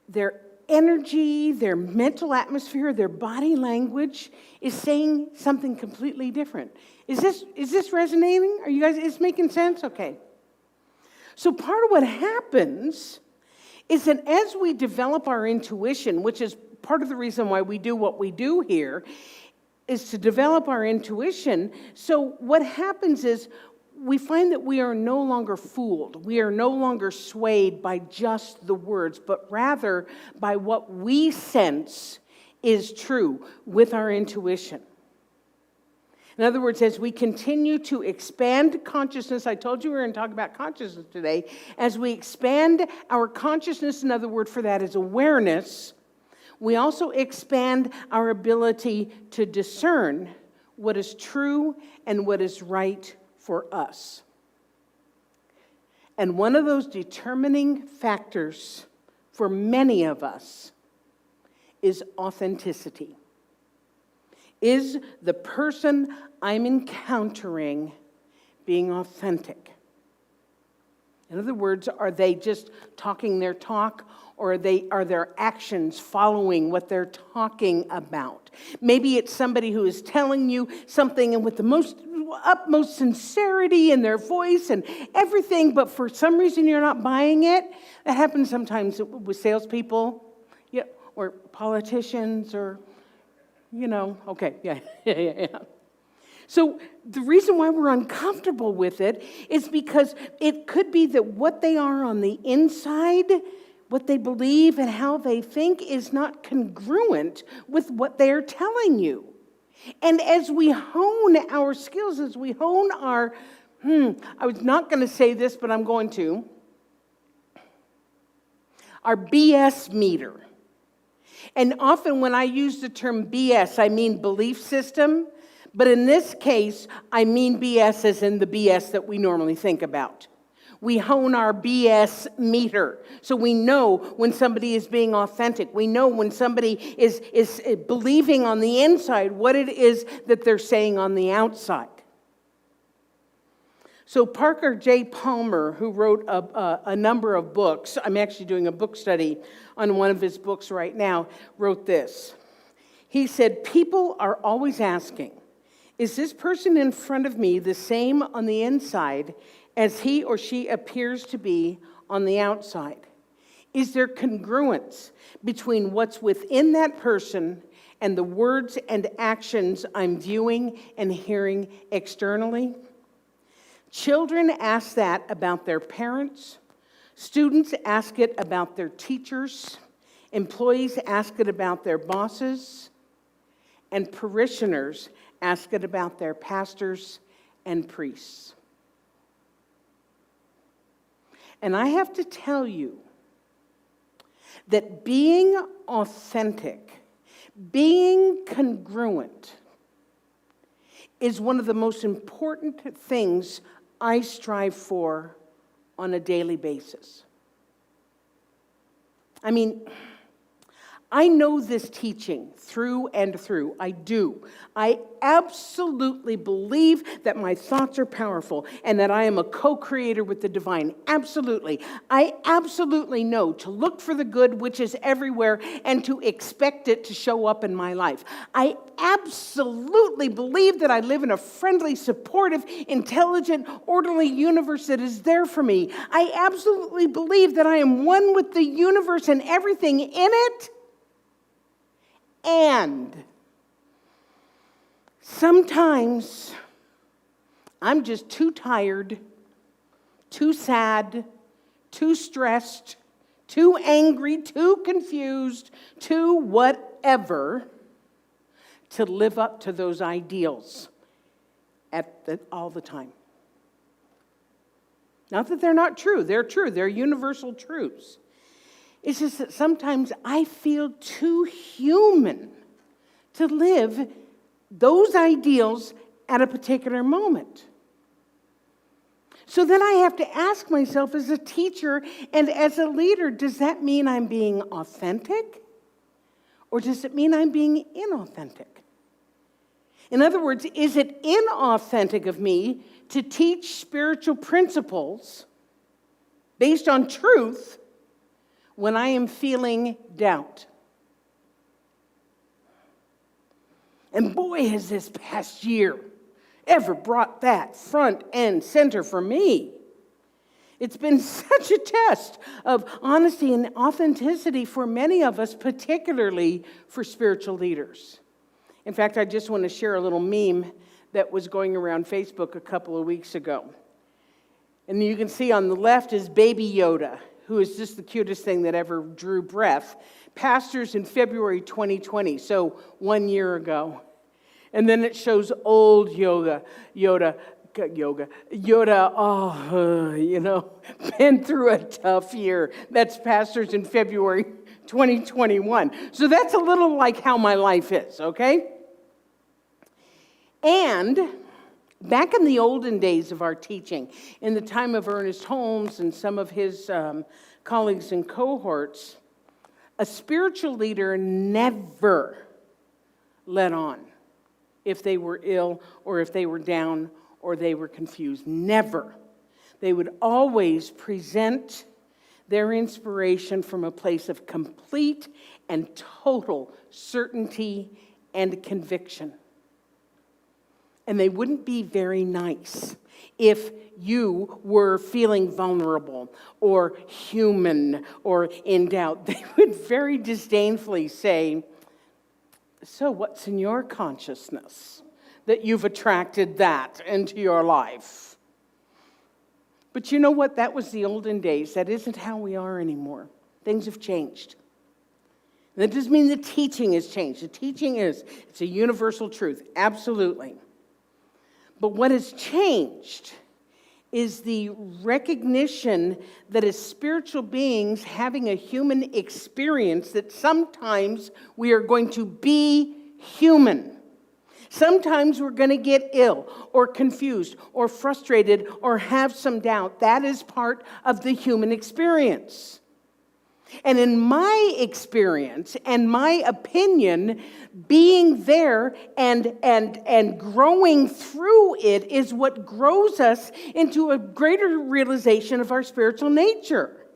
their energy, their mental atmosphere, their body language is saying something completely different. Is this resonating? Are you guys, is making sense? Okay. So part of what happens is that as we develop our intuition, which is part of the reason why we do what we do here, is to develop our intuition. So what happens is we find that we are no longer fooled. We are no longer swayed by just the words, but rather by what we sense is true with our intuition. In other words, as we continue to expand consciousness, I told you we were going to talk about consciousness today. As we expand our consciousness, another word for that is awareness, we also expand our ability to discern what is true and what is right for us. And one of those determining factors for many of us is authenticity. Is the person I'm encountering being authentic? In other words, are they just talking their talk, or are their actions following what they're talking about? Maybe it's somebody who is telling you something and with the utmost sincerity in their voice and everything, but for some reason you're not buying it. That happens sometimes with salespeople, or politicians, or okay, yeah. So the reason why we're uncomfortable with it is because it could be that what they are on the inside, what they believe and how they think is not congruent with what they're telling you. And as we hone our skills, as we hone our, I was not going to say this, but I'm going to, our BS meter. And often when I use the term BS, I mean belief system. But in this case, I mean BS as in the BS that we normally think about. We hone our BS meter. So we know when somebody is being authentic. We know when somebody is believing on the inside what it is that they're saying on the outside. So Parker J. Palmer, who wrote a number of books, I'm actually doing a book study on one of his books right now, wrote this. He said, people are always asking, is this person in front of me the same on the inside as he or she appears to be on the outside? Is there congruence between what's within that person and the words and actions I'm viewing and hearing externally? Children ask that about their parents. Students ask it about their teachers. Employees ask it about their bosses. And parishioners ask it about their pastors and priests. And I have to tell you that being authentic, being congruent, is one of the most important things I strive for on a daily basis. I mean, I know this teaching through and through. I do. I absolutely believe that my thoughts are powerful and that I am a co-creator with the divine. Absolutely. I absolutely know to look for the good which is everywhere and to expect it to show up in my life. I absolutely believe that I live in a friendly, supportive, intelligent, orderly universe that is there for me. I absolutely believe that I am one with the universe and everything in it. And sometimes I'm just too tired, too sad, too stressed, too angry, too confused, too whatever to live up to those ideals all the time. Not that they're not true. They're true. They're universal truths. It's just that sometimes I feel too human to live those ideals at a particular moment. So then I have to ask myself as a teacher and as a leader, does that mean I'm being authentic? Or does it mean I'm being inauthentic? In other words, is it inauthentic of me to teach spiritual principles based on truth when I am feeling doubt? And boy, has this past year ever brought that front and center for me. It's been such a test of honesty and authenticity for many of us, particularly for spiritual leaders. In fact, I just want to share a little meme that was going around Facebook a couple of weeks ago. And you can see on the left is Baby Yoda, who is just the cutest thing that ever drew breath. Pastors in February 2020, so 1 year ago. And then it shows old Yoda, been through a tough year. That's pastors in February 2021. So that's a little like how my life is, okay? And back in the olden days of our teaching, in the time of Ernest Holmes and some of his colleagues and cohorts, a spiritual leader never let on if they were ill or if they were down or they were confused. Never. They would always present their inspiration from a place of complete and total certainty and conviction. And they wouldn't be very nice if you were feeling vulnerable or human or in doubt. They would very disdainfully say, "So what's in your consciousness that you've attracted that into your life?" But you know what? That was the olden days. That isn't how we are anymore. Things have changed. That doesn't mean the teaching has changed. The teaching it's a universal truth, absolutely. But what has changed is the recognition that as spiritual beings having a human experience, that sometimes we are going to be human. Sometimes we're going to get ill or confused or frustrated or have some doubt. That is part of the human experience. And in my experience and my opinion, being there and growing through it is what grows us into a greater realization of our spiritual nature.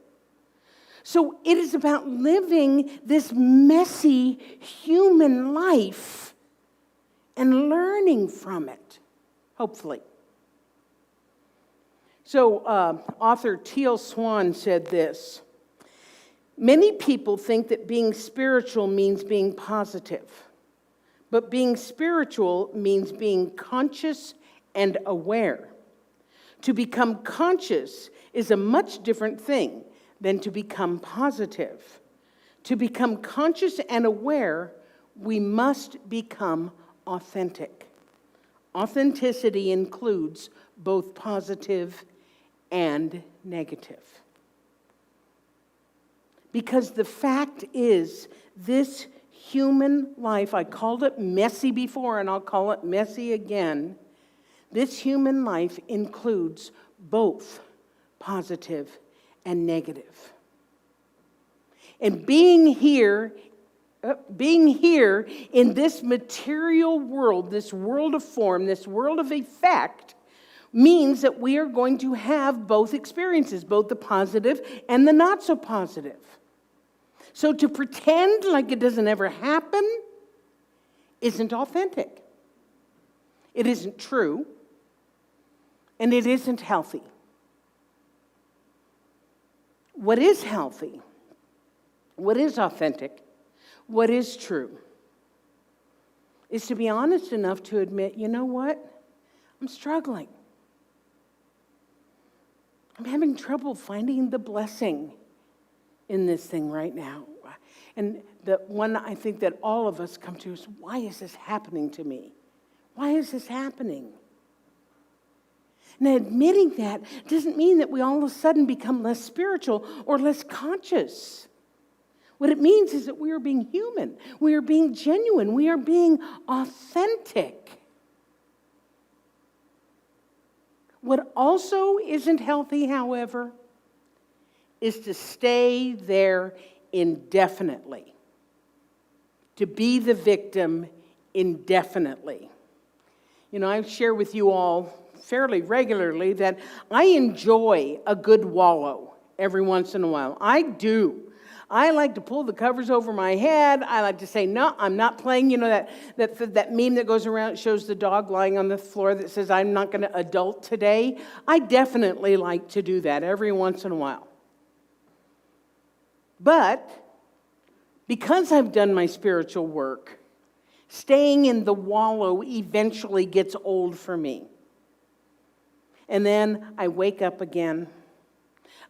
So it is about living this messy human life and learning from it, hopefully. So author Teal Swan said this: "Many people think that being spiritual means being positive, but being spiritual means being conscious and aware. To become conscious is a much different thing than to become positive. To become conscious and aware, we must become authentic. Authenticity includes both positive and negative." Because the fact is, this human life, I called it messy before and I'll call it messy again. This human life includes both positive and negative. And being here in this material world, this world of form, this world of effect, means that we are going to have both experiences, both the positive and the not so positive. So to pretend like it doesn't ever happen isn't authentic. It isn't true, and it isn't healthy. What is healthy? What is authentic? What is true? Is to be honest enough to admit, you know what? I'm struggling. I'm having trouble finding the blessing in this thing right now. And the one I think that all of us come to is, why is this happening to me? Why is this happening? Now, admitting that doesn't mean that we all of a sudden become less spiritual or less conscious. What it means is that we are being human. We are being genuine. We are being authentic. What also isn't healthy, however, is to stay there indefinitely, to be the victim indefinitely. You know, I share with you all fairly regularly that I enjoy a good wallow every once in a while. I do. I like to pull the covers over my head. I like to say, no, I'm not playing. You know, that meme that goes around, shows the dog lying on the floor that says, I'm not going to adult today. I definitely like to do that every once in a while. But because I've done my spiritual work, staying in the wallow eventually gets old for me. And then I wake up again.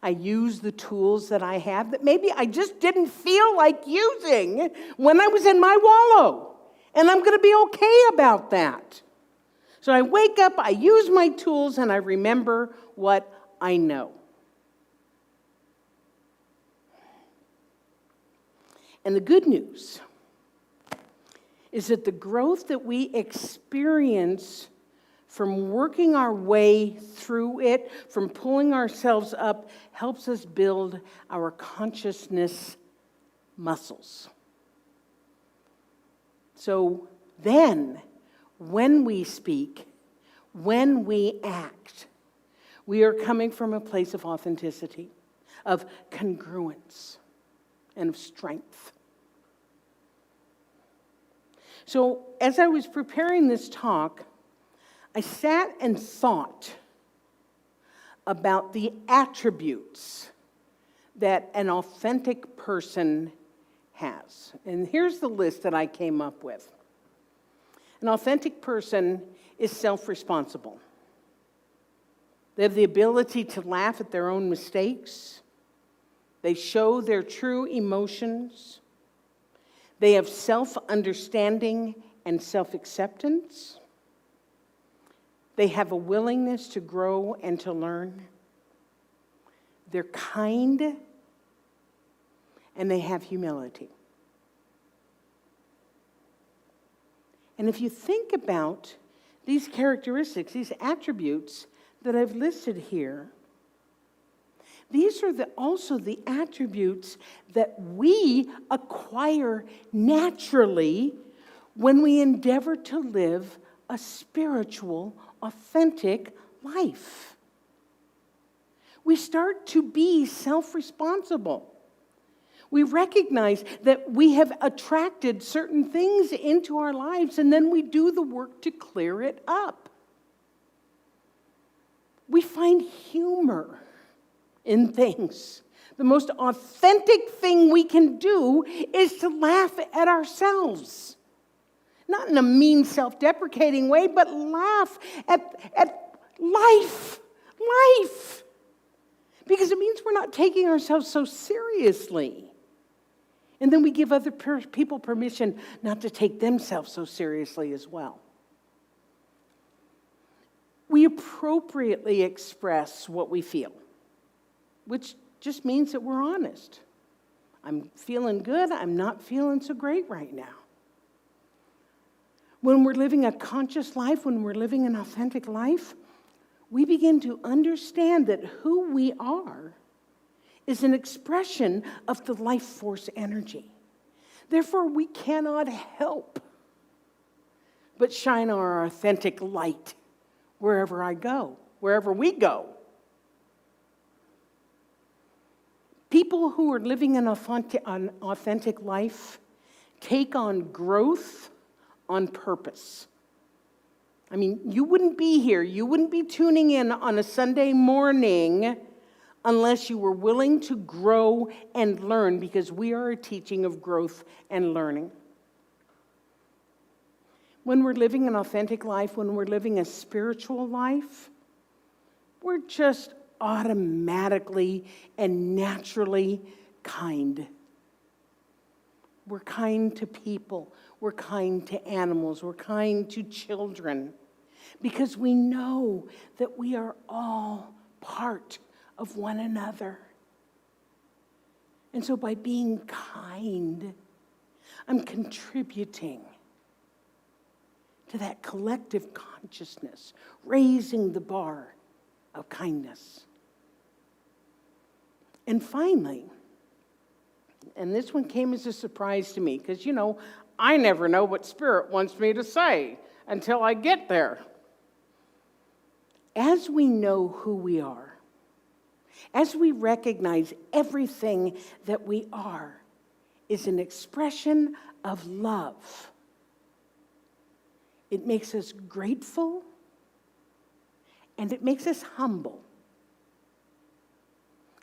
I use the tools that I have that maybe I just didn't feel like using when I was in my wallow. And I'm going to be okay about that. So I wake up, I use my tools, and I remember what I know. And the good news is that the growth that we experience from working our way through it, from pulling ourselves up, helps us build our consciousness muscles. So then, when we speak, when we act, we are coming from a place of authenticity, of congruence, and of strength. So as I was preparing this talk, I sat and thought about the attributes that an authentic person has. And here's the list that I came up with. An authentic person is self-responsible. They have the ability to laugh at their own mistakes. They show their true emotions. They have self-understanding and self-acceptance. They have a willingness to grow and to learn. They're kind, and they have humility. And if you think about these characteristics, these attributes that I've listed here, these are also the attributes that we acquire naturally when we endeavor to live a spiritual, authentic life. We start to be self-responsible. We recognize that we have attracted certain things into our lives, and then we do the work to clear it up. We find humor in things. The most authentic thing we can do is to laugh at ourselves. Not in a mean, self-deprecating way, but laugh at life. Life. Because it means we're not taking ourselves so seriously. And then we give other people permission not to take themselves so seriously as well. We appropriately express what we feel, which just means that we're honest. I'm feeling good. I'm not feeling so great right now. When we're living a conscious life, when we're living an authentic life, we begin to understand that who we are is an expression of the life force energy. Therefore, we cannot help but shine our authentic light wherever I go, wherever we go. People who are living an authentic life take on growth on purpose. I mean, you wouldn't be here, you wouldn't be tuning in on a Sunday morning unless you were willing to grow and learn, because we are a teaching of growth and learning. When we're living an authentic life, when we're living a spiritual life, we're just automatically and naturally kind. We're kind to people. We're kind to animals. We're kind to children. Because we know that we are all part of one another. And so by being kind, I'm contributing to that collective consciousness, raising the bar of kindness. And finally, and this one came as a surprise to me, because, I never know what Spirit wants me to say until I get there. as we know who we are, as we recognize everything that we are is an expression of love, it makes us grateful and it makes us humble.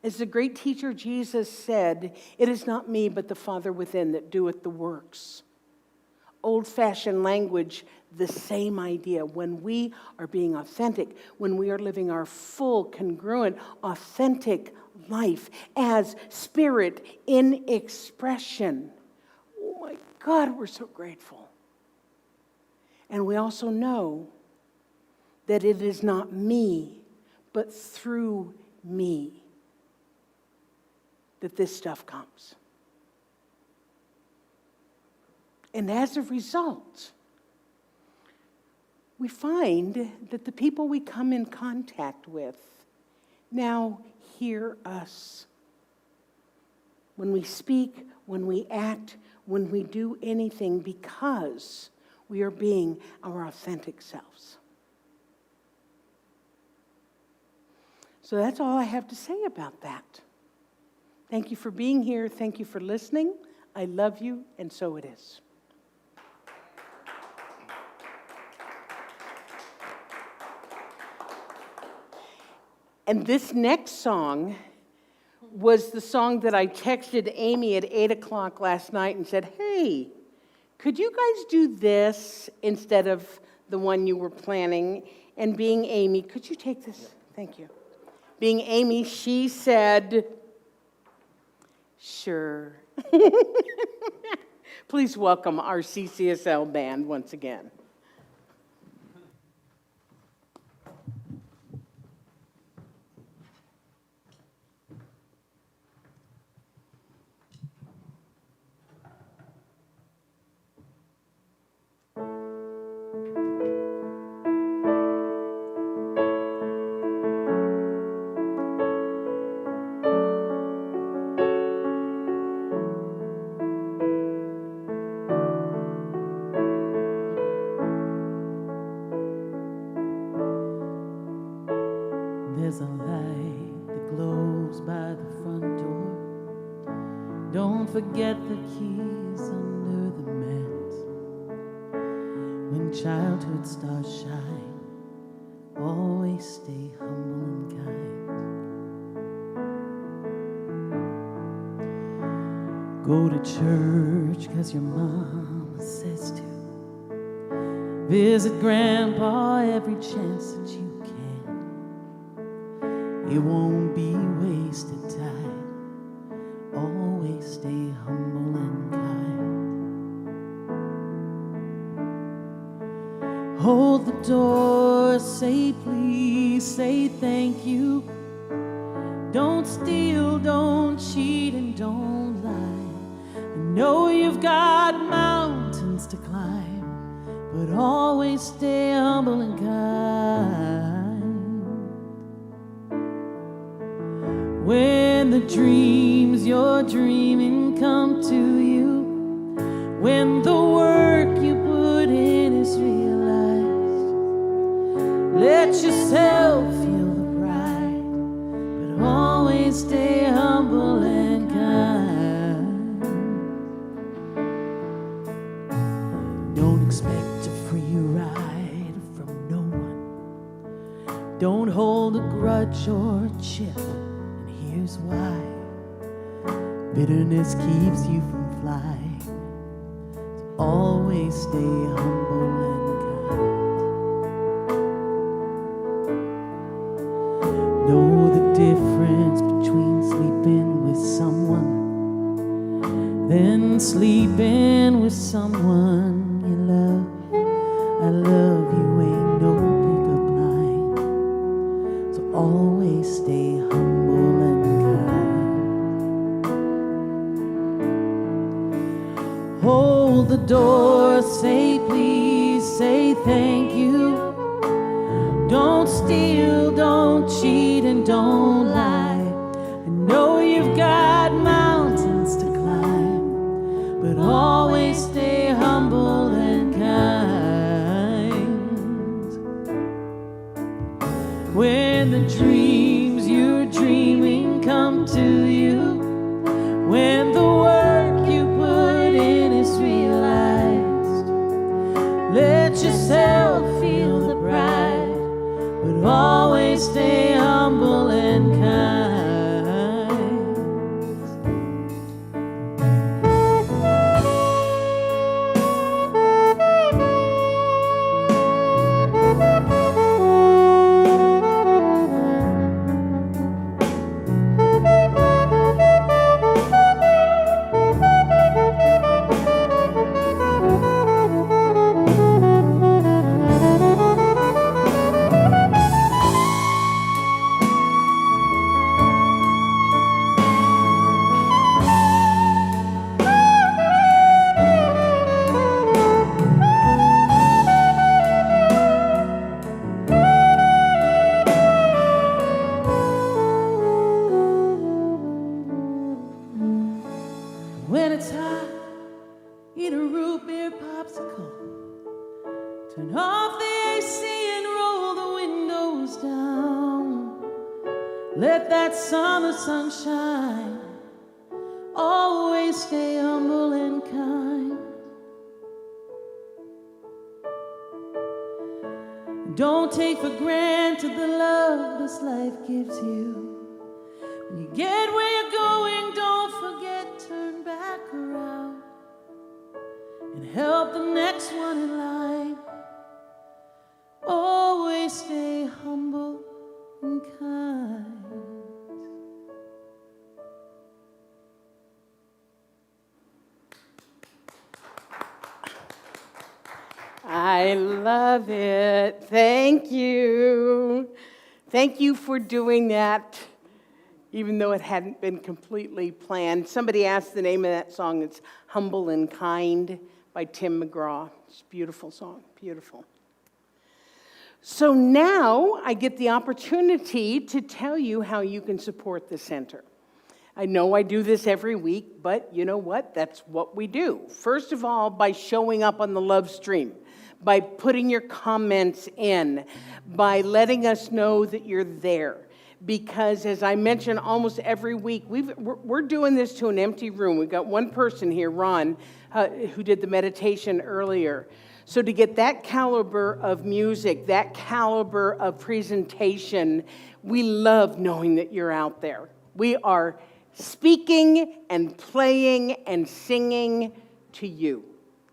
As the great teacher Jesus said, "It is not me, but the Father within that doeth the works." Old-fashioned language, the same idea. When we are being authentic, when we are living our full, congruent, authentic life as spirit in expression. Oh my God, we're so grateful. And we also know that it is not me, but through me that this stuff comes. And as a result, we find that the people we come in contact with now hear us. When we speak, when we act, when we do anything, because we are being our authentic selves. So that's all I have to say about that. Thank you for being here. Thank you for listening. I love you, and so it is. And this next song was the song that I texted Amy at 8 o'clock last night and said, "Hey, could you guys do this instead of the one you were planning?" And being Amy, could you take this? Thank you. Being Amy, she said, "Sure." Please welcome our CCSL band once again. There's a light that glows by the front door. Don't forget the keys under the mat. When childhood stars shine, always stay humble and kind. Go to church 'cause your mama says to. Visit Grandpa every chance that you can. It won't be wasted time. Always stay humble and kind. Hold the door, say please, say thank you. Don't steal, don't cheat, and don't lie. I know you've got mountains to climb, but always stay humble and kind. When the dreams you're dreaming come to you, when the work you put in is realized, let yourself feel the pride, but always stay humble and kind. Don't expect a free ride from no one. Don't hold a grudge or a chip. Here's why. Bitterness keeps you from flying. So always stay humble and kind. Know the difference between sleeping with someone, then sleeping with someone you love. I love you ain't no pickup line. So always stay humble and hold the door, say please, say thank you. Don't steal, don't cheat, and don't lie. I know you've got mountains to climb, but always stay humble and kind. when it's hot, eat a root beer popsicle. Turn off the AC and roll the windows down. Let that summer sunshine always stay humble and kind. Don't take for granted the love this life gives you. When you get where you're going, don't forget, turn back around and help the next one in line. Always stay humble and kind. I love it. Thank you. Thank you for doing that, even though it hadn't been completely planned. Somebody asked the name of that song. It's Humble and Kind by Tim McGraw. It's a beautiful song, beautiful. So now I get the opportunity to tell you how you can support the center. I know I do this every week, but you know what? That's what we do. First of all, by showing up on the Love Stream, by putting your comments in, by letting us know that you're there. Because as I mention almost every week, we're doing this to an empty room. We've got one person here, Ron, who did the meditation earlier. So to get that caliber of music, that caliber of presentation, we love knowing that you're out there. We are speaking and playing and singing to you.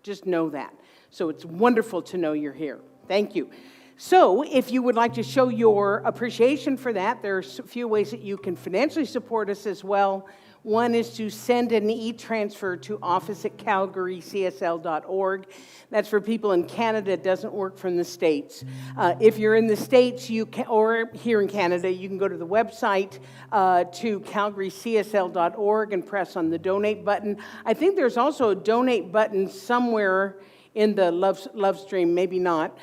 Just know that. So it's wonderful to know you're here. Thank you. So if you would like to show your appreciation for that, there's a few ways that you can financially support us as well. One is to send an e-transfer to office@calgarycsl.org. That's for people in Canada. It doesn't work from the States. If you're in the States, you can, or here in Canada, you can go to the website to calgarycsl.org and press on the donate button. I think there's also a donate button somewhere in the love stream, maybe not.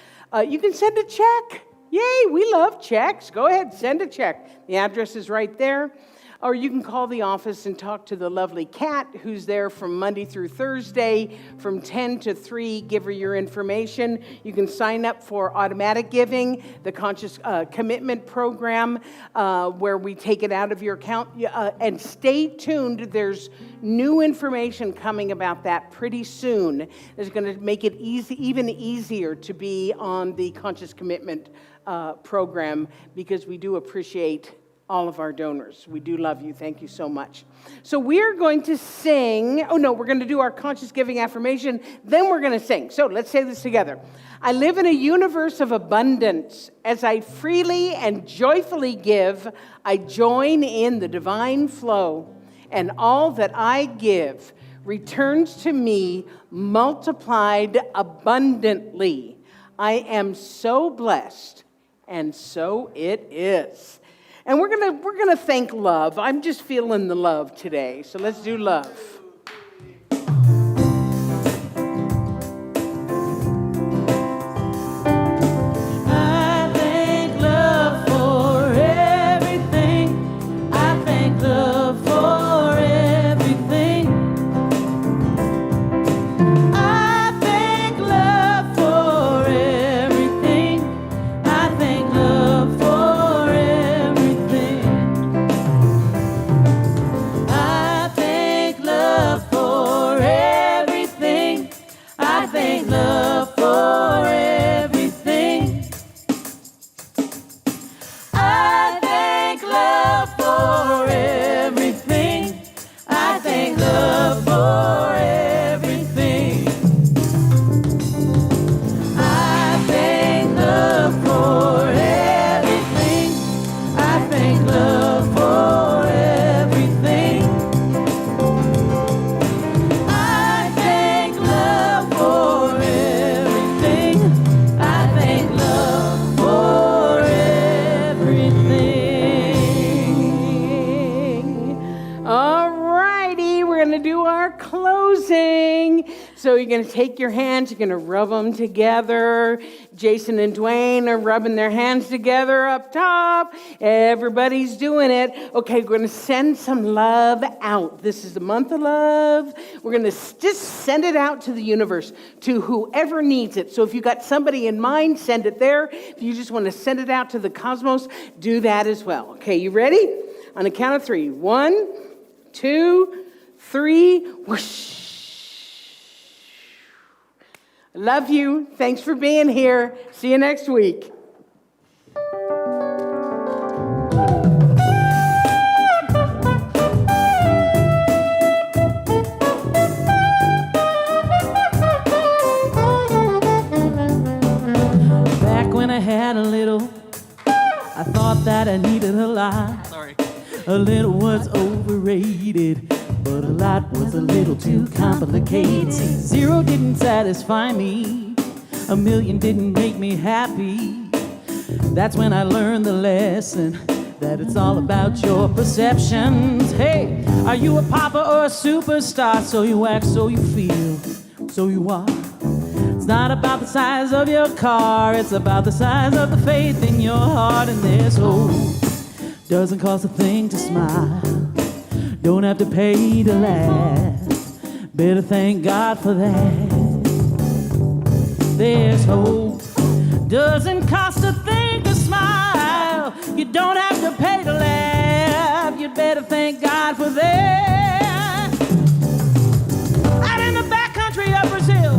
You can send a check. Yay, we love checks. Go ahead, send a check. The address is right there. Or you can call the office and talk to the lovely Kat, who's there from Monday through Thursday from 10 to 3. Give her your information. You can sign up for automatic giving, the conscious commitment program, where we take it out of your account. And stay tuned. There's new information coming about that pretty soon. It's going to make it even easier to be on the conscious commitment program, because we do appreciate all of our donors. We do love you. Thank you so much. So we're going to sing. Oh, no, we're going to do our conscious giving affirmation. Then we're going to sing. So let's say this together. I live in a universe of abundance. As I freely and joyfully give, I join in the divine flow, and all that I give returns to me multiplied abundantly. I am so blessed, and so it is. And we're gonna thank love. I'm just feeling the love today, so let's do love. I thank love for everything. I thank love for everything. I thank love for everything. I thank love for for everything. closing. So you're going to take your hands, you're going to rub them together. Jason and Dwayne are rubbing their hands together up top. Everybody's doing it. Okay, we're going to send some love out. This is the month of love. We're going to just send it out to the universe, to whoever needs it. So if you got somebody in mind, send it there. If you just want to send it out to the cosmos, do that as well. Okay, you ready? On the count of 3. 1, 2, 3. Whoosh. Love you. Thanks for being here. See you next week. Back when I had a little, I thought that I needed a lot. Sorry. A little was overrated, but a lot was a little too complicated. 0 didn't satisfy me, 1,000,000 didn't make me happy. That's when I learned the lesson that it's all about your perceptions. Hey, are you a pauper or a superstar? So you act, so you feel, so you are. It's not about the size of your car, it's about the size of the faith in your heart. And there's hope. Doesn't cost a thing to smile. Don't have to pay to laugh. Better thank God for that. There's hope. Doesn't cost a thing to smile. You don't have to pay to laugh. You'd better thank God for that. Out in the backcountry of Brazil,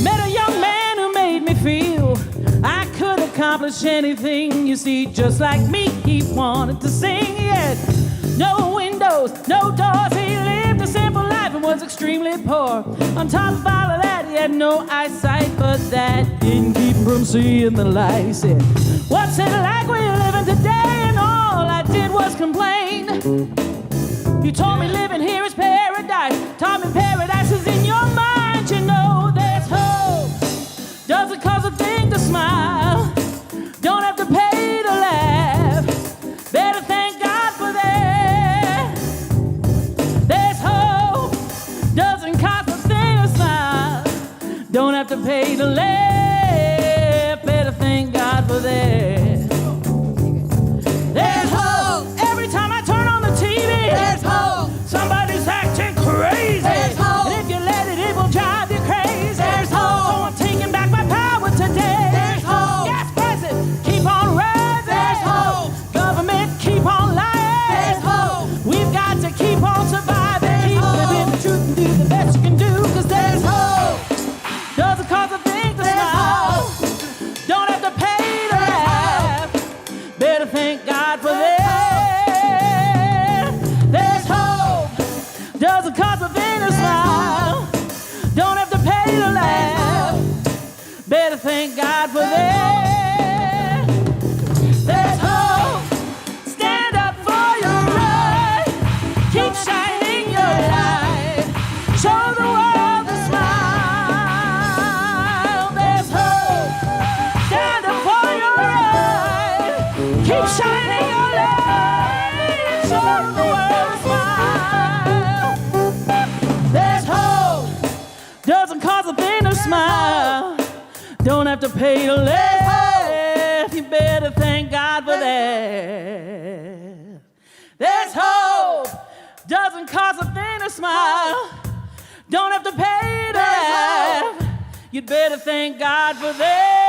met a young man who made me feel I could accomplish anything. You see, just like me, he wanted to sing, yes. No windows, no doors, he lived a simple life and was extremely poor. On top of all of that, he had no eyesight, but that didn't keep him from seeing the light. He said, what's it like where you're living today? And all I did was complain. You told me living here is paradise, taught me paradise is in your mind. You know there's hope. Doesn't cost a thing to smile. Don't have to pay to laugh. Better thank God for that. There's hope. Doesn't cost a thing to smile. Don't have to pay to laugh. Better thank God for that. There's hope. Every time I turn on the TV, there's hope. Somebody's acting crazy. There's hope. And if you let it, it will drive you crazy. There's hope. So I'm taking back my power today. There's hope. Gas prices keep on rising. There's hope. Government keep on lying. There's hope. We've got to keep on surviving. There's keep hope. Living the truth and do the best you can do. Cause there's hope. Doesn't cost a thing to smile. Don't have to pay to laugh. Better thank God for that. There's hope. Doesn't cost a thing to smile. Don't have to pay to laugh. Better thank God for that. There's hope. Stand up for your right. Keep shining your light. Show the world a smile. There's hope. Stand up for your right. Keep shining your light. Show the world a smile. There's hope. Doesn't cost a thing to smile. Don't have to pay to laugh. You better thank God for that. There's hope. Doesn't cost a thing to smile. Don't have to pay to laugh. You'd better thank God for that.